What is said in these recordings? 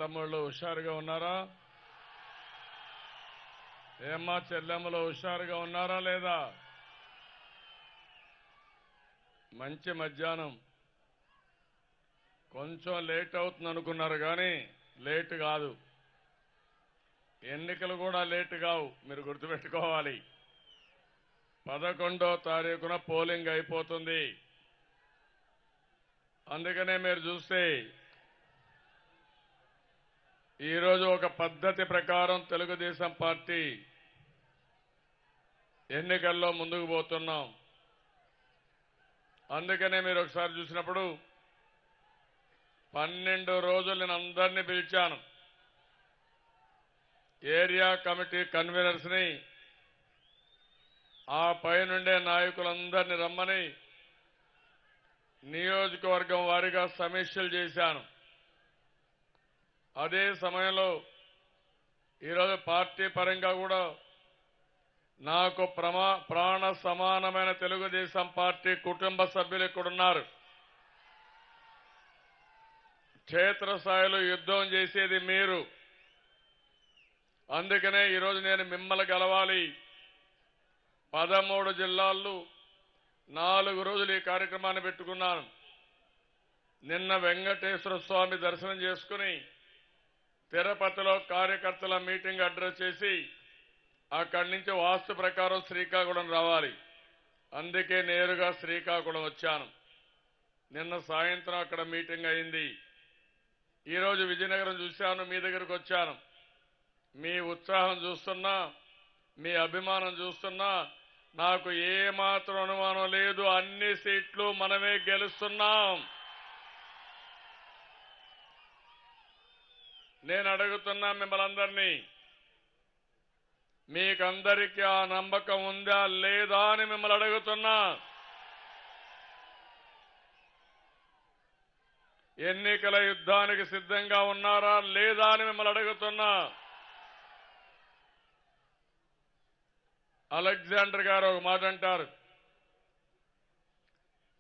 తమ్ముళ్ళు హుషారుగా ఉన్నారా? ఏమ్మా చెల్లెమ్మలు హుషారుగా ఉన్నారా లేదా? మంచి మధ్యాహ్నం. కొంచెం లేట్ అవుతుంది అనుకున్నారు కానీ లేట్ కాదు. ఎన్నికలు కూడా లేట్ కావు, మీరు గుర్తుపెట్టుకోవాలి. 11వ తారీఖున పోలింగ్ అయిపోతుంది. అందుకనే మీరు చూస్తే ఈరోజు ఒక పద్ధతి ప్రకారం తెలుగుదేశం పార్టీ ఎన్నికల్లో ముందుకు పోతున్నాం. అందుకనే మీరు ఒకసారి చూసినప్పుడు 12 రోజులు నేను అందరినీ పిలిచాను. ఏరియా కమిటీ కన్వీనర్స్ ని, ఆ పైనుండే నాయకులందరినీ రమ్మని నియోజకవర్గం వారీగా సమీక్షలు చేశాను. అదే సమయంలో ఈరోజు పార్టీ పరంగా కూడా నాకు ప్రాణ సమానమైన తెలుగుదేశం పార్టీ కుటుంబ సభ్యులు ఇక్కడున్నారు. క్షేత్రస్థాయిలో యుద్ధం చేసేది మీరు. అందుకనే ఈరోజు నేను మిమ్మల్ని గెలవాలి. 13 జిల్లాల్లో 4 రోజులు ఈ కార్యక్రమాన్ని పెట్టుకున్నాను. నిన్న వెంకటేశ్వర స్వామి దర్శనం చేసుకుని తిరుపతిలో కార్యకర్తల మీటింగ్ అడ్రస్ చేసి అక్కడి నుంచి వాస్తు ప్రకారం శ్రీకాకుళం రావాలి. అందుకే నేరుగా శ్రీకాకుళం వచ్చాను. నిన్న సాయంత్రం అక్కడ మీటింగ్ అయింది. ఈరోజు విజయనగరం చూశాను, మీ దగ్గరకు వచ్చాను. మీ ఉత్సాహం చూస్తున్నా, మీ అభిమానం చూస్తున్నా నాకు ఏమాత్రం అనుమానం లేదు. అన్ని సీట్లు మనమే గెలుస్తున్నాం. నేను అడుగుతున్నా మిమ్మల్ని అందరినీ, మీకందరికీ ఆ నమ్మకం ఉందా లేదా అని మిమ్మల్ని అడుగుతున్నా. ఎన్నికల యుద్ధానికి సిద్ధంగా ఉన్నారా లేదా అని మిమ్మల్ని అడుగుతున్నా. అలెగ్జాండర్ గారు ఒక మాట అంటారు,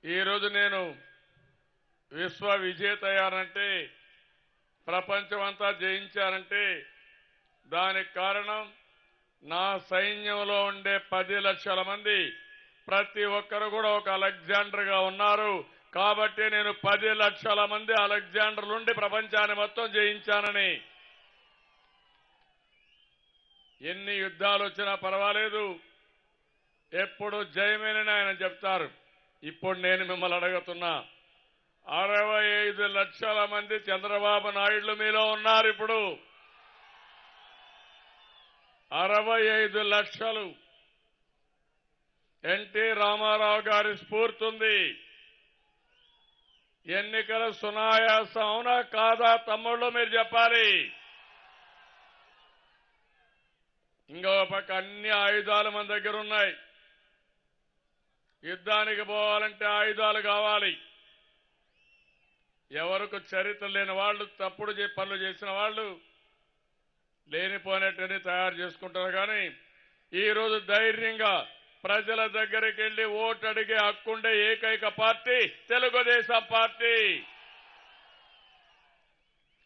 ఈరోజు నేను విశ్వ విజేత అయ్యానంటే, ప్రపంచమంతా జయించానంటే దానికి కారణం నా సైన్యంలో ఉండే 10 లక్షల మంది ప్రతి ఒక్కరు కూడా ఒక అలెగ్జాండర్ గా ఉన్నారు. కాబట్టి నేను 10 లక్షల మంది అలెగ్జాండర్ నుండి ప్రపంచాన్ని మొత్తం జయించానని. ఎన్ని యుద్ధాలు వచ్చినా పర్వాలేదు, ఎప్పుడు జయమేనని ఆయన చెప్తారు. ఇప్పుడు నేను మిమ్మల్ని అడుగుతున్నా, 65 లక్షల మంది చంద్రబాబు నాయుడు మీలో ఉన్నారు. ఇప్పుడు 65 లక్షలు ఎన్టీ రామారావు గారి స్ఫూర్తి ఉంది. ఎన్నికల సునాయాసం అవునా కాదా తమ్ముళ్ళు మీరు చెప్పాలి. ఇంకో పక్క అన్ని ఆయుధాలు మన దగ్గర ఉన్నాయి. యుద్ధానికి పోవాలంటే ఆయుధాలు కావాలి. ఎవరికి చరిత్ర లేని వాళ్ళు, తప్పుడు పనులు చేసిన వాళ్ళు లేనిపోయినట్టుని తయారు చేసుకుంటారు. కానీ ఈరోజు ధైర్యంగా ప్రజల దగ్గరికి వెళ్లి ఓటు అడిగే హక్కుండే ఏకైక పార్టీ తెలుగుదేశం పార్టీ.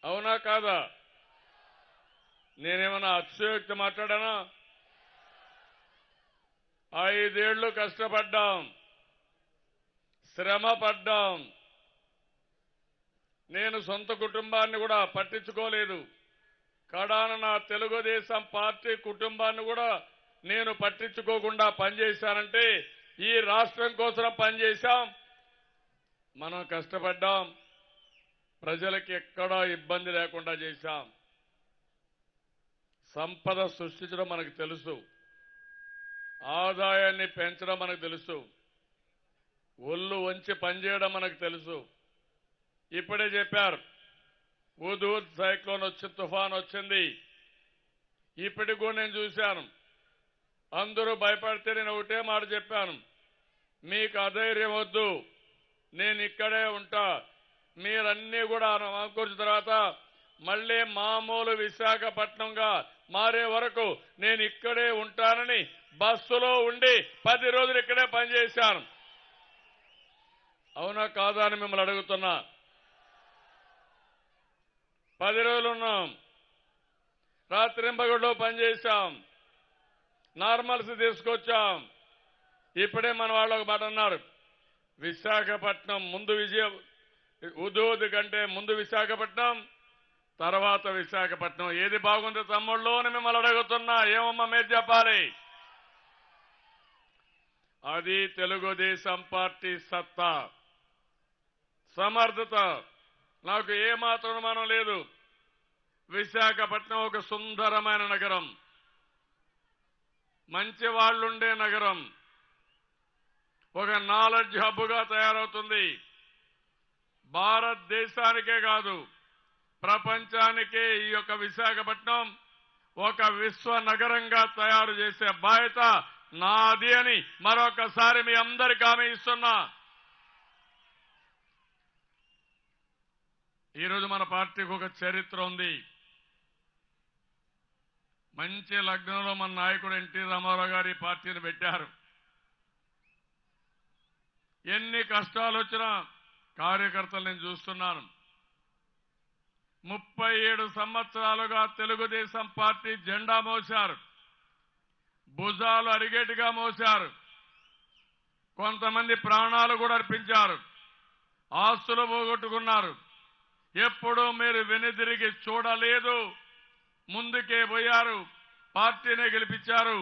అవునా కాదా? నేనేమన్నా అతిశయోక్తి మాట్లాడానా? 5 ఏళ్లు కష్టపడ్డాం, శ్రమ పడ్డాం. నేను సొంత కుటుంబాన్ని కూడా పట్టించుకోలేదు. కడాన నా తెలుగుదేశం పార్టీ కుటుంబాన్ని కూడా నేను పట్టించుకోకుండా పనిచేశానంటే ఈ రాష్ట్రం కోసం పనిచేశాం. మనం కష్టపడ్డాం, ప్రజలకి ఎక్కడా ఇబ్బంది లేకుండా చేశాం. సంపద సృష్టించడం మనకు తెలుసు, ఆదాయాన్ని పెంచడం మనకు తెలుసు, ఒళ్ళు వంచి పనిచేయడం మనకు తెలుసు. ఇప్పుడే చెప్పారు, హుదూద్ సైక్లోన్ వచ్చి తుఫాన్ వచ్చింది. ఇప్పటికి కూడా నేను చూశాను. అందరూ భయపడితే నేను ఒకటే మాట చెప్పాను, మీకు అధైర్యం వద్దు, నేను ఇక్కడే ఉంటా. మీరన్నీ కూడా అనుకూర్చిన తర్వాత మళ్లీ మామూలు విశాఖపట్నంగా మారే వరకు నేను ఇక్కడే ఉంటానని బస్సులో ఉండి 10 రోజులు ఇక్కడే పనిచేశాను. అవునా కాదా అని మిమ్మల్ని అడుగుతున్నా. 10 రోజులు ఉన్నాం. రాత్రింబగళ్ళు పనిచేశాం. నార్మల్స్ తీసుకొచ్చాం. ఇప్పుడే మన వాళ్ళు ఒక మాట అన్నారు, విశాఖపట్నం ముందు ఉదోది కంటే ముందు విశాఖపట్నం, తర్వాత విశాఖపట్నం. ఏది బాగుంది తమ్ముళ్ళు అని మిమ్మల్ని అడుగుతున్నా. ఏమమ్మా మీరు చెప్పాలి? అది తెలుగుదేశం పార్టీ సత్తా, సమర్థత. నాకు ఏమాత్రం అనుమానం లేదు. విశాఖపట్నం ఒక సుందరమైన నగరం, మంచి వాళ్ళుండే నగరం, ఒక నాలెడ్జ్ హబ్గా తయారవుతుంది. భారతదేశానికే కాదు, ప్రపంచానికే ఈ యొక్క విశాఖపట్నం ఒక విశ్వ నగరంగా తయారు చేసే బాధ్యత నాది అని మరొకసారి మీ అందరికీ హామీ ఇస్తున్నా. ఈరోజు మన పార్టీకి ఒక చరిత్ర ఉంది. మంచి లగ్నంలో మన నాయకుడు ఎన్టీ రామారావు గారు ఈ పార్టీని పెట్టారు. ఎన్ని కష్టాలు వచ్చినా కార్యకర్తలు నేను చూస్తున్నాను. 37 సంవత్సరాలుగా తెలుగుదేశం పార్టీ జెండా మోశారు, భుజాలు అరిగేట్టుగా మోశారు. కొంతమంది ప్రాణాలు కూడా అర్పించారు, ఆస్తులు పోగొట్టుకున్నారు. ఎప్పుడూ మీరు వెనుదిరిగి చూడలేదు, ముందుకే పోయారు, పార్టీనే గెలిపించారు.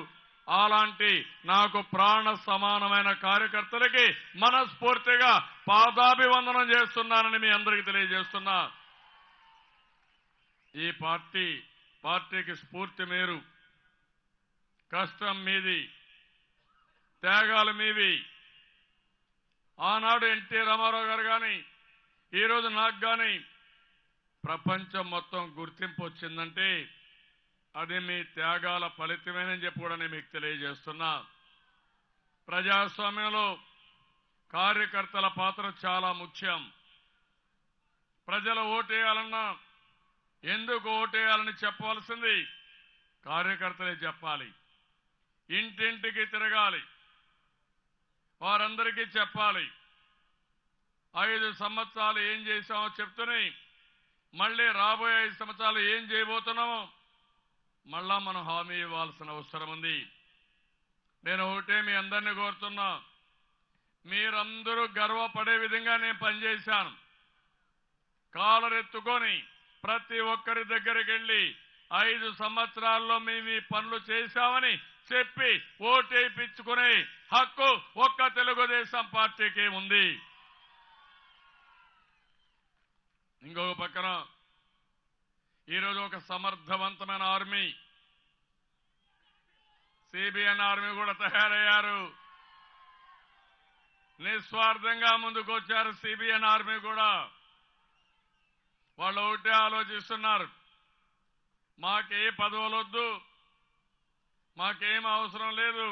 అలాంటి నాకు ప్రాణ సమానమైన కార్యకర్తలకి మనస్ఫూర్తిగా పాదాభివందనం చేస్తున్నానని మీ అందరికీ తెలియజేస్తున్నా. ఈ పార్టీకి స్ఫూర్తి మీరు, కష్టం మీది, త్యాగాలు మీవి. ఆనాడు ఎన్టీ రామారావు గారు కానీ ఈరోజు నాకు కానీ ప్రపంచం మొత్తం గుర్తింపు వచ్చిందంటే అది మీ త్యాగాల ఫలితమేనని చెప్పి కూడా నేను మీకు తెలియజేస్తున్నా. ప్రజాస్వామ్యంలో కార్యకర్తల పాత్ర చాలా ముఖ్యం. ప్రజలు ఓటేయాలన్నా ఎందుకు ఓటేయాలని చెప్పవలసింది కార్యకర్తలే చెప్పాలి. ఇంటింటికి తిరగాలి, వారందరికీ చెప్పాలి. 5 సంవత్సరాలు ఏం చేశామో చెప్తూనే మళ్ళీ రాబోయే 5 సంవత్సరాలు ఏం చేయబోతున్నామో మళ్ళా మనం హామీ ఇవ్వాల్సిన అవసరం ఉంది. నేను ఒకటే మీ అందరినీ కోరుతున్నా, మీరందరూ గర్వపడే విధంగా నేను పనిచేశాను. కాలరెత్తుకొని ప్రతి ఒక్కరి దగ్గరికి వెళ్లి 5 సంవత్సరాల్లో మేము ఈ పనులు చేశామని చెప్పి ఓటేయించుకునే హక్కు ఒక్క తెలుగుదేశం పార్టీకి ఉంది. ఇంకొక పక్కన ఈరోజు ఒక సమర్థవంతమైన ఆర్మీ, సిబిఎన్ ఆర్మీ కూడా తయారయ్యారు. నిస్వార్థంగా ముందుకు వచ్చారు సిబిఎన్ ఆర్మీ కూడా. వాళ్ళు ఒకటే ఆలోచిస్తున్నారు, మాకే పదవులొద్దు, మాకేం అవసరం లేదు,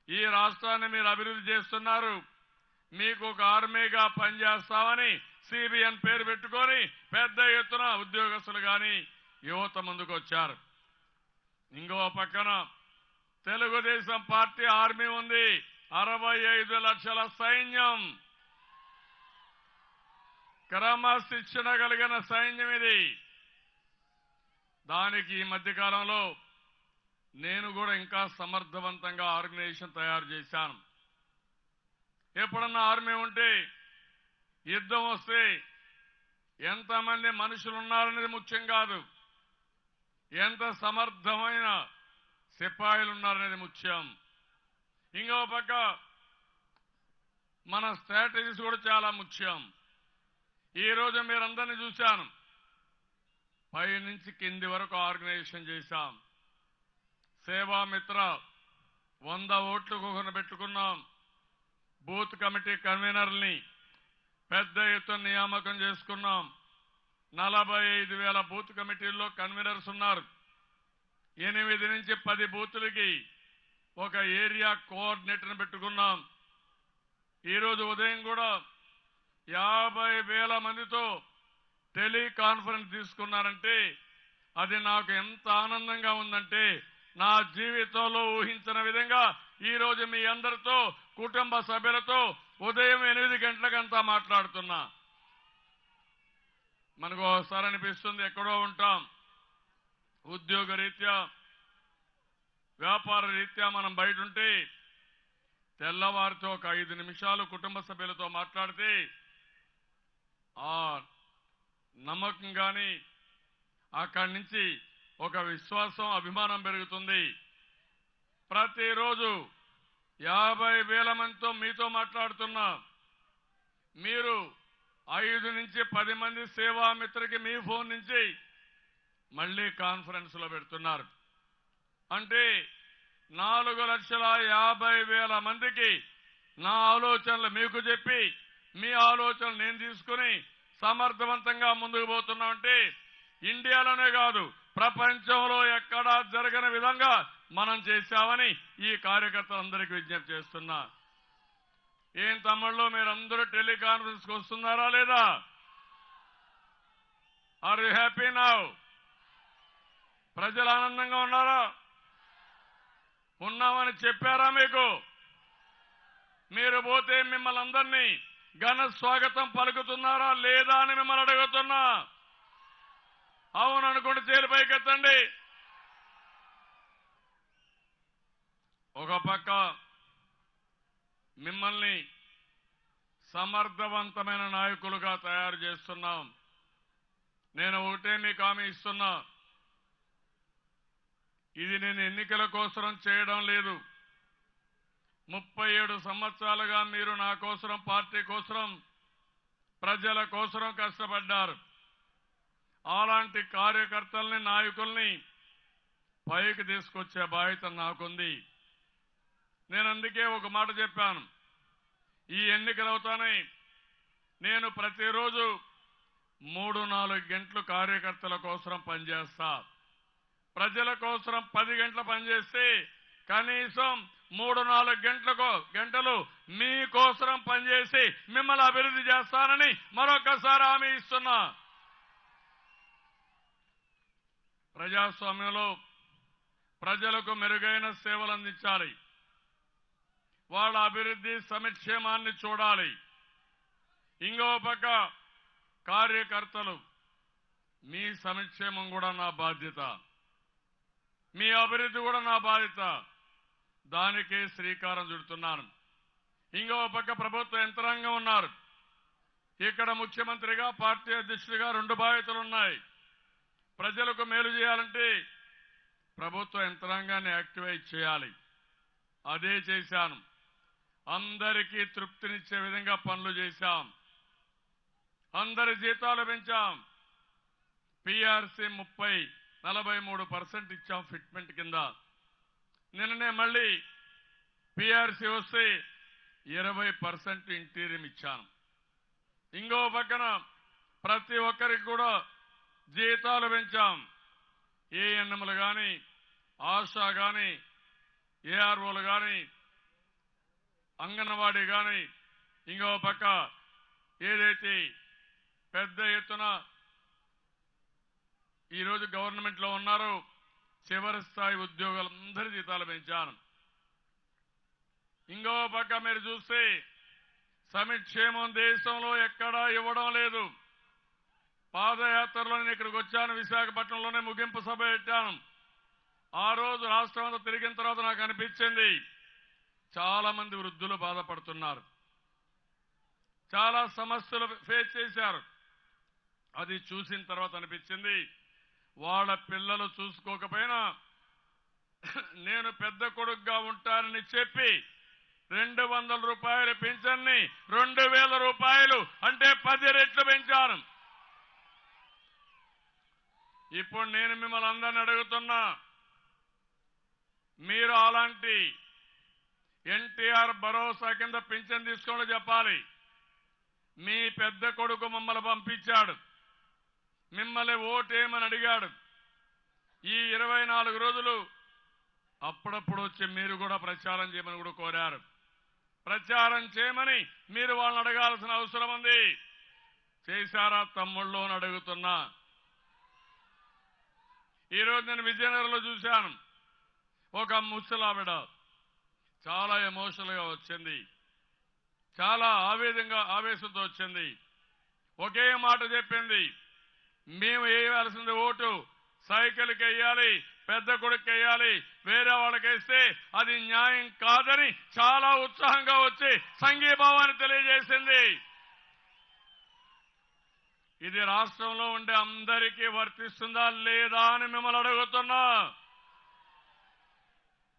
ఈ రాష్ట్రాన్ని మీరు అభివృద్ధి చేస్తున్నారు, మీకు ఒక ఆర్మీగా పనిచేస్తామని సిబిఎన్ పేరు పెట్టుకొని పెద్ద ఎత్తున ఉద్యోగస్తులు కానీ యువత ముందుకు వచ్చారు. ఇంకో పక్కన తెలుగుదేశం పార్టీ ఆర్మీ ఉంది, 65 లక్షల సైన్యం, క్రమశిక్షణ కలిగిన సైన్యం ఇది. దానికి ఈ మధ్యకాలంలో నేను కూడా ఇంకా సమర్థవంతంగా ఆర్గనైజేషన్ తయారు చేశాను. ఎప్పుడన్నా ఆర్మీ ఉంటే, యుద్ధం వస్తే ఎంతమంది మనుషులు ఉన్నారనేది ముఖ్యం కాదు, ఎంత సమర్థమైన సిపాయిలు ఉన్నారనేది ముఖ్యం. ఇంకో పక్క మన స్ట్రాటజీస్ కూడా చాలా ముఖ్యం. ఈ రోజు మీరందరినీ చూశాను, పై నుంచి కింది వరకు ఆర్గనైజేషన్ చేశాం. సేవామిత్ర 100 ఓట్లు పెట్టుకున్నాం. బూత్ కమిటీ కన్వీనర్ని పెద్ద ఎత్తున నియామకం చేసుకున్నాం. 45,000 బూత్ కమిటీల్లో కన్వీనర్స్ ఉన్నారు. 8 నుంచి 10 బూతులకి ఒక ఏరియా కోఆర్డినేటర్ని పెట్టుకున్నాం. ఈరోజు ఉదయం కూడా 50,000 మందితో టెలికాన్ఫరెన్స్ తీసుకున్నారంటే అది నాకు ఎంత ఆనందంగా ఉందంటే నా జీవితంలో ఊహించిన విధంగా ఈరోజు మీ అందరితో కుటుంబ సభ్యులతో ఉదయం 8 గంటలకంతా మాట్లాడుతున్నా. మనకు ఒకసారి అనిపిస్తుంది ఎక్కడో ఉంటాం, ఉద్యోగ రీత్యా వ్యాపార రీత్యా మనం బయట ఉంటే తెల్లవారితో ఒక 5 నిమిషాలు కుటుంబ సభ్యులతో మాట్లాడితే ఆ నమ్మకం కానీ అక్కడి నుంచి ఒక విశ్వాసం, అభిమానం పెరుగుతుంది. ప్రతిరోజు 50,000 మందితో మీతో మాట్లాడుతున్నా. మీరు 5 నుంచి 10 మంది సేవామిత్రకి మీ ఫోన్ నుంచి మళ్లీ కాన్ఫరెన్స్ లో పెడుతున్నారు. అంటే 4,50,000 మందికి నా ఆలోచనలు మీకు చెప్పి, మీ ఆలోచనలు నేను తీసుకుని సమర్థవంతంగా ముందుకు పోతున్నామంటే ఇండియాలోనే కాదు ప్రపంచంలో ఎక్కడా జరగని విధంగా మనం చేశామని ఈ కార్యకర్తలందరికీ విజ్ఞప్తి చేస్తున్నా. ఏం తమ్ముళ్ళు, మీరందరూ టెలికాన్ఫరెన్స్ కు వస్తున్నారా లేదా? Are you happy now? ప్రజలు ఆనందంగా ఉన్నారా? ఉన్నామని చెప్పారా మీకు? మీరు పోతే మిమ్మల్ని అందరినీ ఘన స్వాగతం పలుకుతున్నారా లేదా అని మిమ్మల్ని అడుగుతున్నా. అవును అనుకుంటే చేలు పైకెత్తండి. ఒక పక్క మిమ్మల్ని సమర్థవంతమైన నాయకులుగా తయారు చేస్తున్నాం. నేను ఒకటే మీకు హామీ ఇస్తున్నా, ఇది నేను ఎన్నికల కోసం చేయడం లేదు. 37 సంవత్సరాలుగా మీరు నా కోసం, పార్టీ కోసం, ప్రజల కోసం కష్టపడ్డారు. అలాంటి కార్యకర్తల్ని, నాయకుల్ని పైకి తీసుకొచ్చే బాధ్యత నాకుంది. నేను అందుకే ఒక మాట చెప్పాను, ఈ ఎన్నికలు అవుతానే నేను ప్రతిరోజు 3-4 గంటలు కార్యకర్తల కోసం పనిచేస్తా. ప్రజల కోసం 10 గంటలు పనిచేస్తే కనీసం 3-4 గంటలు మీ కోసం పనిచేసి మిమ్మల్ని అభివృద్ధి చేస్తానని మరొకసారి హామీ ఇస్తున్నా. ప్రజాస్వామ్యంలో ప్రజలకు మెరుగైన సేవలు అందించాలి. వాళ్ళ అభివృద్ధి, సంక్షేమాన్ని చూడాలి. ఇంకో పక్క కార్యకర్తలు, మీ సంక్షేమం కూడా నా బాధ్యత, మీ అభివృద్ధి కూడా నా బాధ్యత. దానికే శ్రీకారం చుడుతున్నాను. ఇంకో పక్క ప్రభుత్వ యంత్రాంగం ఉన్నారు. ఇక్కడ ముఖ్యమంత్రిగా, పార్టీ అధ్యక్షుడిగా 2 బాధ్యతలు ఉన్నాయి. ప్రజలకు మేలు చేయాలంటే ప్రభుత్వ యంత్రాంగాన్ని యాక్టివేట్ చేయాలి. అదే చేశాను. అందరికీ తృప్తినిచ్చే విధంగా పనులు చేశాం. అందరి జీతాలు పెంచాం. పీఆర్సీ 43% ఇచ్చాం ఫిట్మెంట్ కింద. నిన్ననే మళ్ళీ పీఆర్సీ వస్తే 20% ఇంటీరియం ఇచ్చాను. ఇంకో పక్కన ప్రతి ఒక్కరికి కూడా జీతాలు పెంచాం. ఏఎన్ఎంలు కానీ, ఆశా కానీ, ఏఆర్ఓలు కానీ, అంగన్వాడీ కానీ, ఇంకో పక్క ఏదైతే పెద్ద ఎత్తున ఈరోజు గవర్నమెంట్ లో ఉన్నారో చివరి స్థాయి ఉద్యోగులందరి జీతాలు పెంచాను. ఇంకో పక్క మీరు చూస్తే సంక్షేమం దేశంలో ఎక్కడా ఇవ్వడం లేదు. పాదయాత్రలో నేను ఇక్కడికి వచ్చాను, విశాఖపట్నంలోనే ముగింపు సభ పెట్టాను. ఆ రోజు రాష్ట్రం అంతా తిరిగిన తర్వాత నాకు అనిపించింది, చాలా మంది వృద్ధులు బాధపడుతున్నారు, చాలా సమస్యలు ఫేస్ చేశారు. అది చూసిన తర్వాత అనిపించింది, వాళ్ళ పిల్లలు చూసుకోకపోయినా నేను పెద్ద కొడుకుగా ఉంటానని చెప్పి 200 రూపాయల పింఛన్ని 2,000 రూపాయలు అంటే 10 రెట్లు పెంచాను. ఇప్పుడు నేను మిమ్మల్ని అందరిని అడుగుతున్నా, మీరు అలాంటి ఎన్టీఆర్ భరోసా కింద పింఛన్ తీసుకోండి చెప్పాలి. మీ పెద్ద కొడుకు మమ్మల్ని పంపించాడు, మిమ్మల్ని ఓటేయమని అడిగాడు. ఈ 24 రోజులు అప్పుడప్పుడు వచ్చి మీరు కూడా ప్రచారం చేయమని కూడా కోరారు. ప్రచారం చేయమని మీరు వాళ్ళని అడగాల్సిన అవసరం ఉంది. చేశారా తమ్ముళ్ళు అని అడుగుతున్నా. ఈరోజు నేను విజయనగరంలో చూశాను, ఒక ముసలావిడ చాలా ఎమోషనల్ గా వచ్చింది, చాలా ఆవేశంతో వచ్చింది. ఒకే మాట చెప్పింది, మేము వేయవలసింది ఓటు సైకిల్కి వేయాలి, పెద్ద కొడుకు వేయాలి, వేరే వాళ్ళకి వేస్తే అది న్యాయం కాదని చాలా ఉత్సాహంగా వచ్చి సంఘీభావాన్ని తెలియజేసింది. ఇది రాష్ట్రంలో ఉండే అందరికీ వర్తిస్తుందా లేదా అని మిమ్మల్ని అడుగుతున్నా.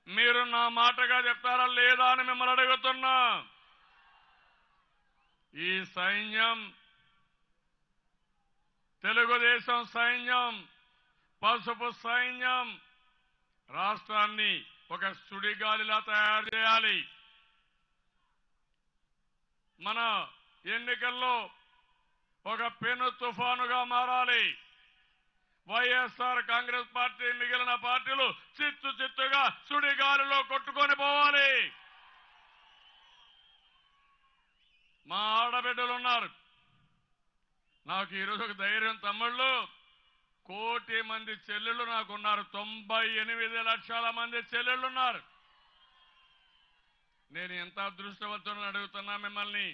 మీరు నా మాటగా చెప్తారా లేదా అని మిమ్మల్ని అడుగుతున్నా. ఈ సైన్యం, తెలుగుదేశం సైన్యం, పసుపు సైన్యం రాష్ట్రాన్ని ఒక సుడిగాలిలా తయారు చేయాలి. మన ఎన్నికల్లో ఒక పెను తుఫానుగా మారాలి. వైఎస్ఆర్ కాంగ్రెస్ పార్టీ మిగిలిన పార్టీలు చిత్తు చిత్తుగా సుడిగాలిలో కొట్టుకొని పోవాలి. మా ఆడబిడ్డలున్నారు. నాకు ఈరోజు ఒక ధైర్యం, తమ్ముళ్ళు, 1 కోటి మంది చెల్లెళ్ళు నాకున్నారు. 98 లక్షల మంది చెల్లెళ్ళున్నారు. నేను ఎంత అదృష్టవంతులను అడుగుతున్నా మిమ్మల్ని.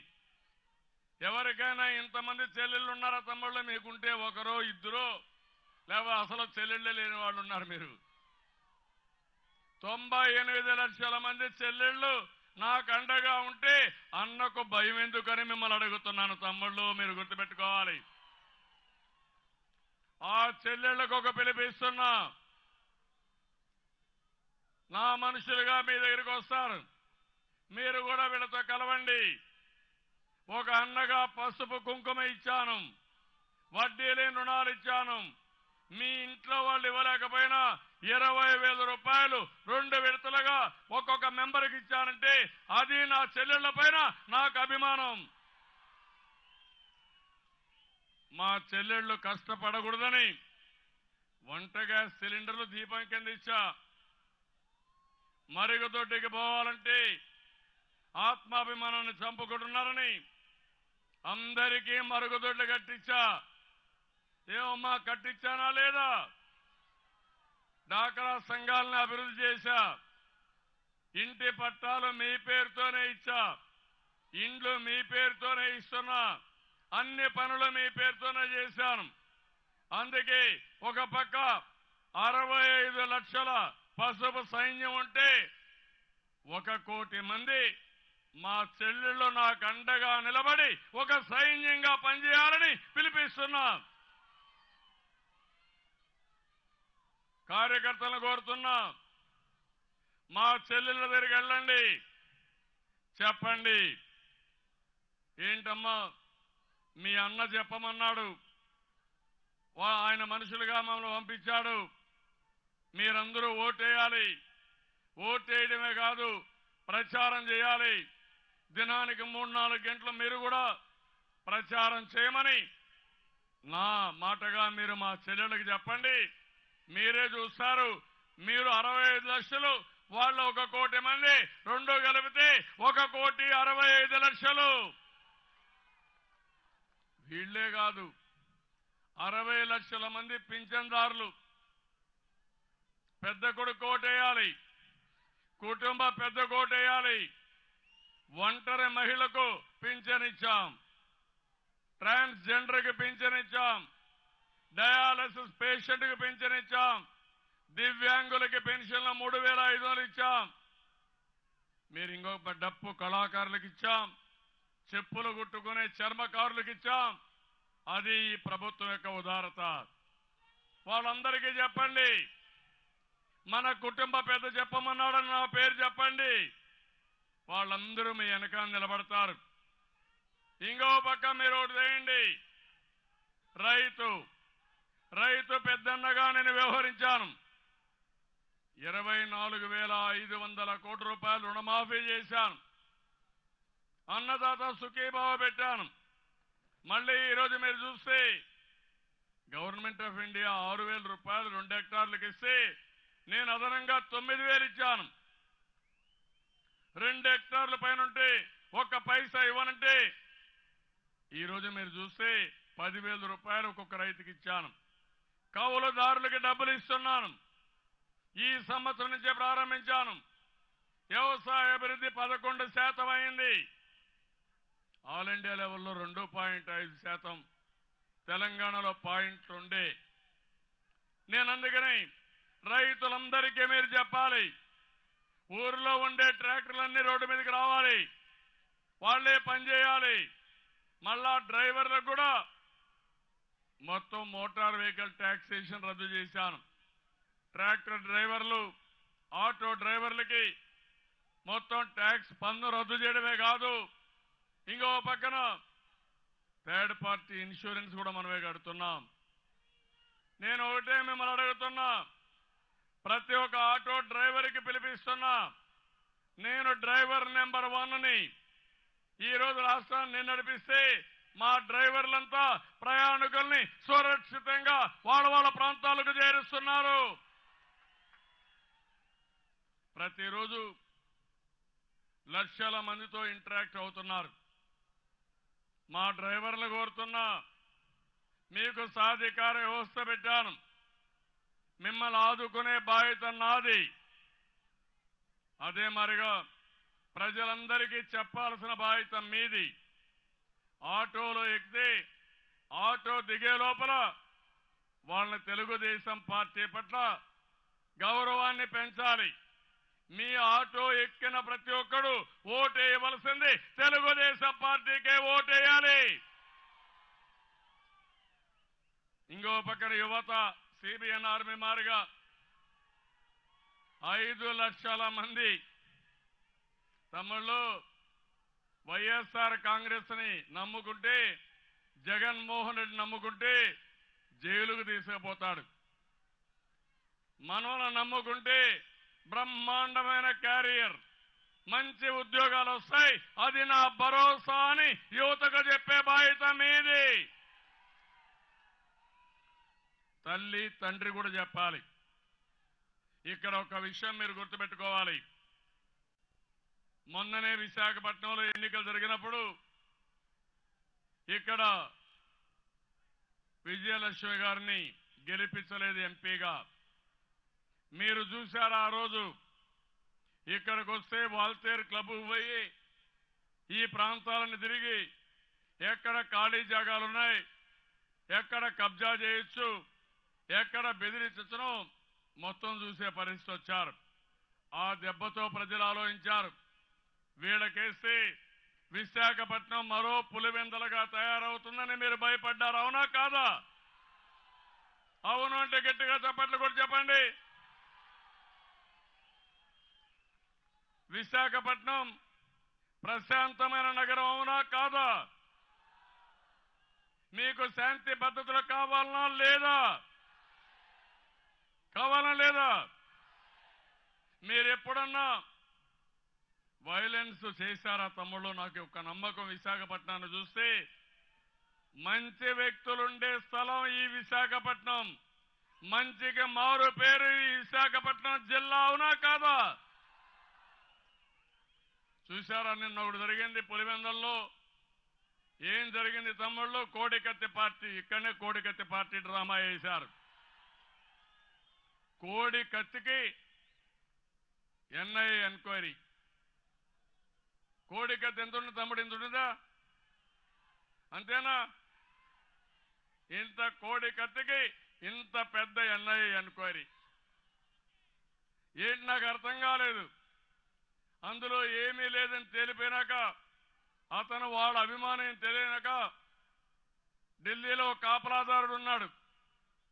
ఎవరికైనా ఇంతమంది చెల్లెళ్ళు ఉన్నారా తమ్ముళ్ళు? మీకుంటే ఒకరో ఇద్దరో, లేకపోతే అసలు చెల్లెళ్ళే లేని వాళ్ళు ఉన్నారు. మీరు 98 లక్షల మంది చెల్లెళ్ళు నాకు అండగా ఉంటే అన్నకు భయం ఎందుకని మిమ్మల్ని అడుగుతున్నాను. తమ్ముళ్ళు, మీరు గుర్తుపెట్టుకోవాలి. ఆ చెల్లెళ్లకు ఒక పిలిపిస్తున్నా. నా మనుషులుగా మీ దగ్గరికి వస్తారు. మీరు కూడా వీళ్ళతో కలవండి. ఒక అన్నగా పసుపు కుంకుమ ఇచ్చాను, వడ్డీ లేని రుణాలు ఇచ్చాను. మీ ఇంట్లో వాళ్ళు ఇవ్వలేకపోయినా 20,000 రూపాయలు 2 విడతలుగా ఒక్కొక్క మెంబర్కి ఇచ్చానంటే అది నా చెల్లెళ్ల పైన నాకు అభిమానం. మా చెల్లెళ్లు కష్టపడకూడదని వంట గ్యాస్ సిలిండర్లు దీపం కింద ఇచ్చా. మరుగుదొడ్డికి పోవాలంటే ఆత్మాభిమానాన్ని చంపుకుంటున్నారని అందరికీ మరుగుదొడ్లు కట్టించా. ఏమమ్మా, కట్టించానా లేదా? డాక్రా సంఘాలను అభివృద్ధి చేశా. ఇంటి పట్టాలు మీ పేరుతోనే ఇచ్చా. ఇండ్లు మీ పేరుతోనే ఇస్తున్నా. అన్ని పనులు మీ పేరుతోనే చేశాను. అందుకే ఒక పక్క 65 లక్షల పసుపు సైన్యం ఉంటే 1 కోటి మంది మా చెల్లెళ్ళు నాకు అండగా నిలబడి ఒక సైన్యంగా పనిచేయాలని పిలిపిస్తున్నా. కార్యకర్తలను కోరుతున్నా, మా చెల్లెళ్ళ దగ్గరికి వెళ్ళండి, చెప్పండి. ఏంటమ్మా, మీ అన్న చెప్పమన్నాడు, ఆయన మనుషులుగా మమ్మల్ని పంపించాడు, మీరందరూ ఓటేయాలి. ఓటేయడమే కాదు, ప్రచారం చేయాలి. దినానికి 3-4 గంటలు మీరు కూడా ప్రచారం చేయమని నా మాటగా మీరు మా చెల్లెళ్ళకి చెప్పండి. మీరే చూస్తారు. మీరు 65 లక్షలు, వాళ్ళు 1 కోటి మంది, 2 కలిపితే 1,65,00,000. వీళ్లే కాదు, 60 లక్షల మంది పింఛన్దారులు. పెద్ద కొడుకు ఓటేయాలి, కుటుంబ పెద్ద కోటేయాలి. ఒంటరి మహిళకు పింఛన్ ఇచ్చాం, ట్రాన్స్జెండర్కి పింఛన్ ఇచ్చాం, డయాలసిస్ పేషెంట్కి పింఛన్ ఇచ్చాం, దివ్యాంగులకి పెన్షన్లు 3,500 ఇచ్చాం. మీరు ఇంకొక డప్పు కళాకారులకు ఇచ్చాం, చెప్పులు కుట్టుకునే చర్మకారులకు ఇచ్చాం. అది ఈ ప్రభుత్వం యొక్క ఉదారత. వాళ్ళందరికీ చెప్పండి, మన కుటుంబ పెద్ద చెప్పమన్నాడని నా పేరు చెప్పండి. వాళ్ళందరూ మీ వెనకాల నిలబడతారు. ఇంకో పక్క మీరు ఒకటి చేయండి, రైతు పెద్దన్నగా నేను వ్యవహరించాను. 24,500 కోట్ల రూపాయలు రుణమాఫీ చేశాను. అన్నదాత సుఖీభావ పెట్టాను. మళ్ళీ ఈరోజు మీరు చూస్తే గవర్నమెంట్ ఆఫ్ ఇండియా 6,000 రూపాయలు 2 హెక్టార్లకు ఇస్తే నేను అదనంగా 9,000 ఇచ్చాను. 2 హెక్టార్ల పైన ఉంటే 1 పైసా ఇవ్వనంటే ఈరోజు మీరు చూస్తే 10,000 రూపాయలు ఒక్కొక్క రైతుకి ఇచ్చాను. కౌలుదారులకి డబ్బులు ఇస్తున్నాను. ఈ సంవత్సరం నుంచే ప్రారంభించాను. వ్యవసాయ అభివృద్ధి 11% అయింది. ఆల్ ఇండియా లెవెల్లో 2.5%. తెలంగాణలో పాయింట్లు ఉండే. నేను అందుకని రైతులందరికీ మీరు చెప్పాలి, ఊరిలో ఉండే ట్రాక్టర్లన్నీ రోడ్డు మీదకి రావాలి, వాళ్లే పనిచేయాలి. మళ్ళా డ్రైవర్లకు కూడా మొత్తం మోటార్ వెహికల్ ట్యాక్సేషన్ రద్దు చేశాను. ట్రాక్టర్ డ్రైవర్లు, ఆటో డ్రైవర్లకి మొత్తం ట్యాక్స్ పన్ను రద్దు చేయడమే కాదు, ఇంకో పక్కన థర్డ్ పార్టీ ఇన్సూరెన్స్ కూడా మనమే కడుతున్నాం. నేను ఒకటే మిమ్మల్ని అడుగుతున్నా, ప్రతి ఒక్క ఆటో డ్రైవర్కి పిలిపిస్తున్నా, నేను డ్రైవర్ నెంబర్ 1ని. ఈరోజు రాష్ట్రాన్ని నేను నడిపిస్తే మా డ్రైవర్లంతా ప్రయాణికుల్ని సురక్షితంగా వాళ్ళ ప్రాంతాలకు చేరుస్తున్నారు. ప్రతిరోజు లక్షల మందితో ఇంటరాక్ట్ అవుతున్నారు. మా డ్రైవర్లు కోరుతున్నా, మీకు సాధికార వ్యవస్థ పెట్టాను, మిమ్మల్ని ఆదుకునే బాధ్యత నాది. అదే మరిగా ప్రజలందరికీ చెప్పాల్సిన బాధ్యత మీది. ఆటోలో ఎక్కితే ఆటో దిగే లోపల వాళ్ళని తెలుగుదేశం పార్టీ పట్ల గౌరవాన్ని పెంచాలి. మీ ఆటో ఎక్కిన ప్రతి ఒక్కడు ఓటేయవలసింది తెలుగుదేశం పార్టీకే ఓటేయాలి. ఇంకో పక్కన యువత సిబిఎన్ ఆర్మీ మారిగా 5 లక్షల మంది తమ్ముళ్ళు వైఎస్ఆర్ కాంగ్రెస్ ని నమ్ముకుంటే, జగన్మోహన్ రెడ్డి నమ్ముకుంటే జైలుకు తీసుకుపోతాడు. మనోళ్ళని నమ్ముకుంటే బ్రహ్మాండమైన క్యారియర్, మంచి ఉద్యోగాలు వస్తాయి, అది నా భరోసా అని యువతకు చెప్పే బాధ్యత మీది. తల్లి తండ్రి కూడా చెప్పాలి. ఇక్కడ ఒక విషయం మీరు గుర్తుపెట్టుకోవాలి. మొన్ననే విశాఖపట్నంలో ఎన్నికలు జరిగినప్పుడు ఇక్కడ విజయలక్ష్మి గారిని గెలిపించలేదు ఎంపీగా. మీరు చూశారు ఆ రోజు. ఇక్కడికి వస్తే వాల్తేరు క్లబ్ పోయి ఈ ప్రాంతాలను తిరిగి ఎక్కడ ఖాళీ జాగాలున్నాయి, ఎక్కడ కబ్జా చేయొచ్చు, ఎక్కడ బెదిరించను మొత్తం చూసే పరిస్థితి వచ్చారు. ఆ దెబ్బతో ప్రజలు ఆలోచించారు, వీళ్ళకేస్తే విశాఖపట్నం మరో పులివెందలుగా తయారవుతుందని మీరు భయపడ్డారు. అవునా కాదా? అవును అంటే గట్టిగా చప్పట్లు కూడా చెప్పండి. విశాఖపట్నం ప్రశాంతమైన నగరం అవునా కాదా? మీకు శాంతి భద్రతలు కావాలనా లేదా? కావాలనా లేదా? మీరు ఎప్పుడన్నా వైలెన్స్ చేశారా తమ్ముళ్ళు? నాకు ఒక నమ్మకం, విశాఖపట్నాన్ని చూస్తే మంచి వ్యక్తులుండే స్థలం ఈ విశాఖపట్నం, మంచిగా మారు పేరు ఈ విశాఖపట్నం జిల్లా అవునా కాదా? చూశారా నిన్న ఒకటి జరిగింది పులివెందల్లో. ఏం జరిగింది తమ్ముళ్ళు? కోడికత్తి పార్టీ, ఇక్కడనే కోడికత్తి పార్టీ డ్రామా వేశారు. కోడికత్తికి ఎన్ఐఏ ఎంక్వైరీ. కోడికత్తి ఎంత ఉంది తమ్ముడు? ఇంత ఉంటుందా? అంతేనా? ఇంత కోడికత్తికి ఇంత పెద్ద ఎన్ఐఏ ఎంక్వైరీ. ఏంటి నాకు అర్థం కాలేదు. అందులో ఏమీ లేదని తేలిపోయినాక, అతను వాళ్ళ అభిమానం తెలియనాక ఢిల్లీలో కాపలాదారుడు ఉన్నాడు,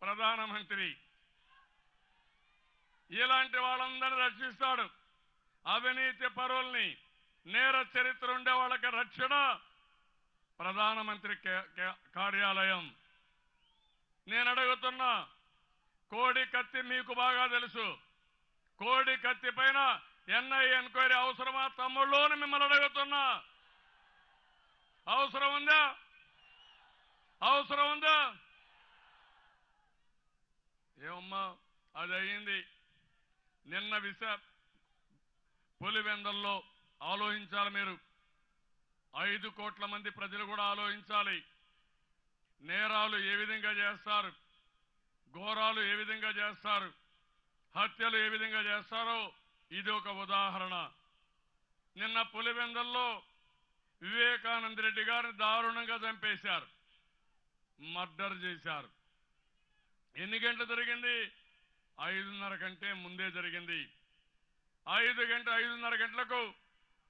ప్రధానమంత్రి. ఇలాంటి వాళ్ళందరినీ రక్షిస్తాడు. అవినీతి పరుల్ని, నేర చరిత్ర ఉండే వాళ్ళకి రక్షణ ప్రధానమంత్రి కార్యాలయం. నేను అడుగుతున్నా, కోడికత్తి మీకు బాగా తెలుసు. కోడికత్తి పైన ఎన్ఐఏ ఎంక్వైరీ అవసరమా తమ్ముళ్ళు అని మిమ్మల్ని అడుగుతున్నా. అవసరం ఉందా? అవసరం ఉందా? ఏమమ్మా అది అయింది. నిన్న పులివెందల్లో ఆలోచించాలి మీరు. 5 కోట్ల మంది ప్రజలు కూడా ఆలోచించాలి. నేరాలు ఏ విధంగా చేస్తారు, ఘోరాలు ఏ విధంగా చేస్తారు, హత్యలు ఏ విధంగా చేస్తారో ఇది ఒక ఉదాహరణ. నిన్న పులివెందల్లో వివేకానంద రెడ్డి గారిని దారుణంగా చంపేశారు. మర్డర్ చేశారు. ఎన్ని గంటలు జరిగింది? 5:30 కంటే ముందే జరిగింది. 5:30 గంటలకు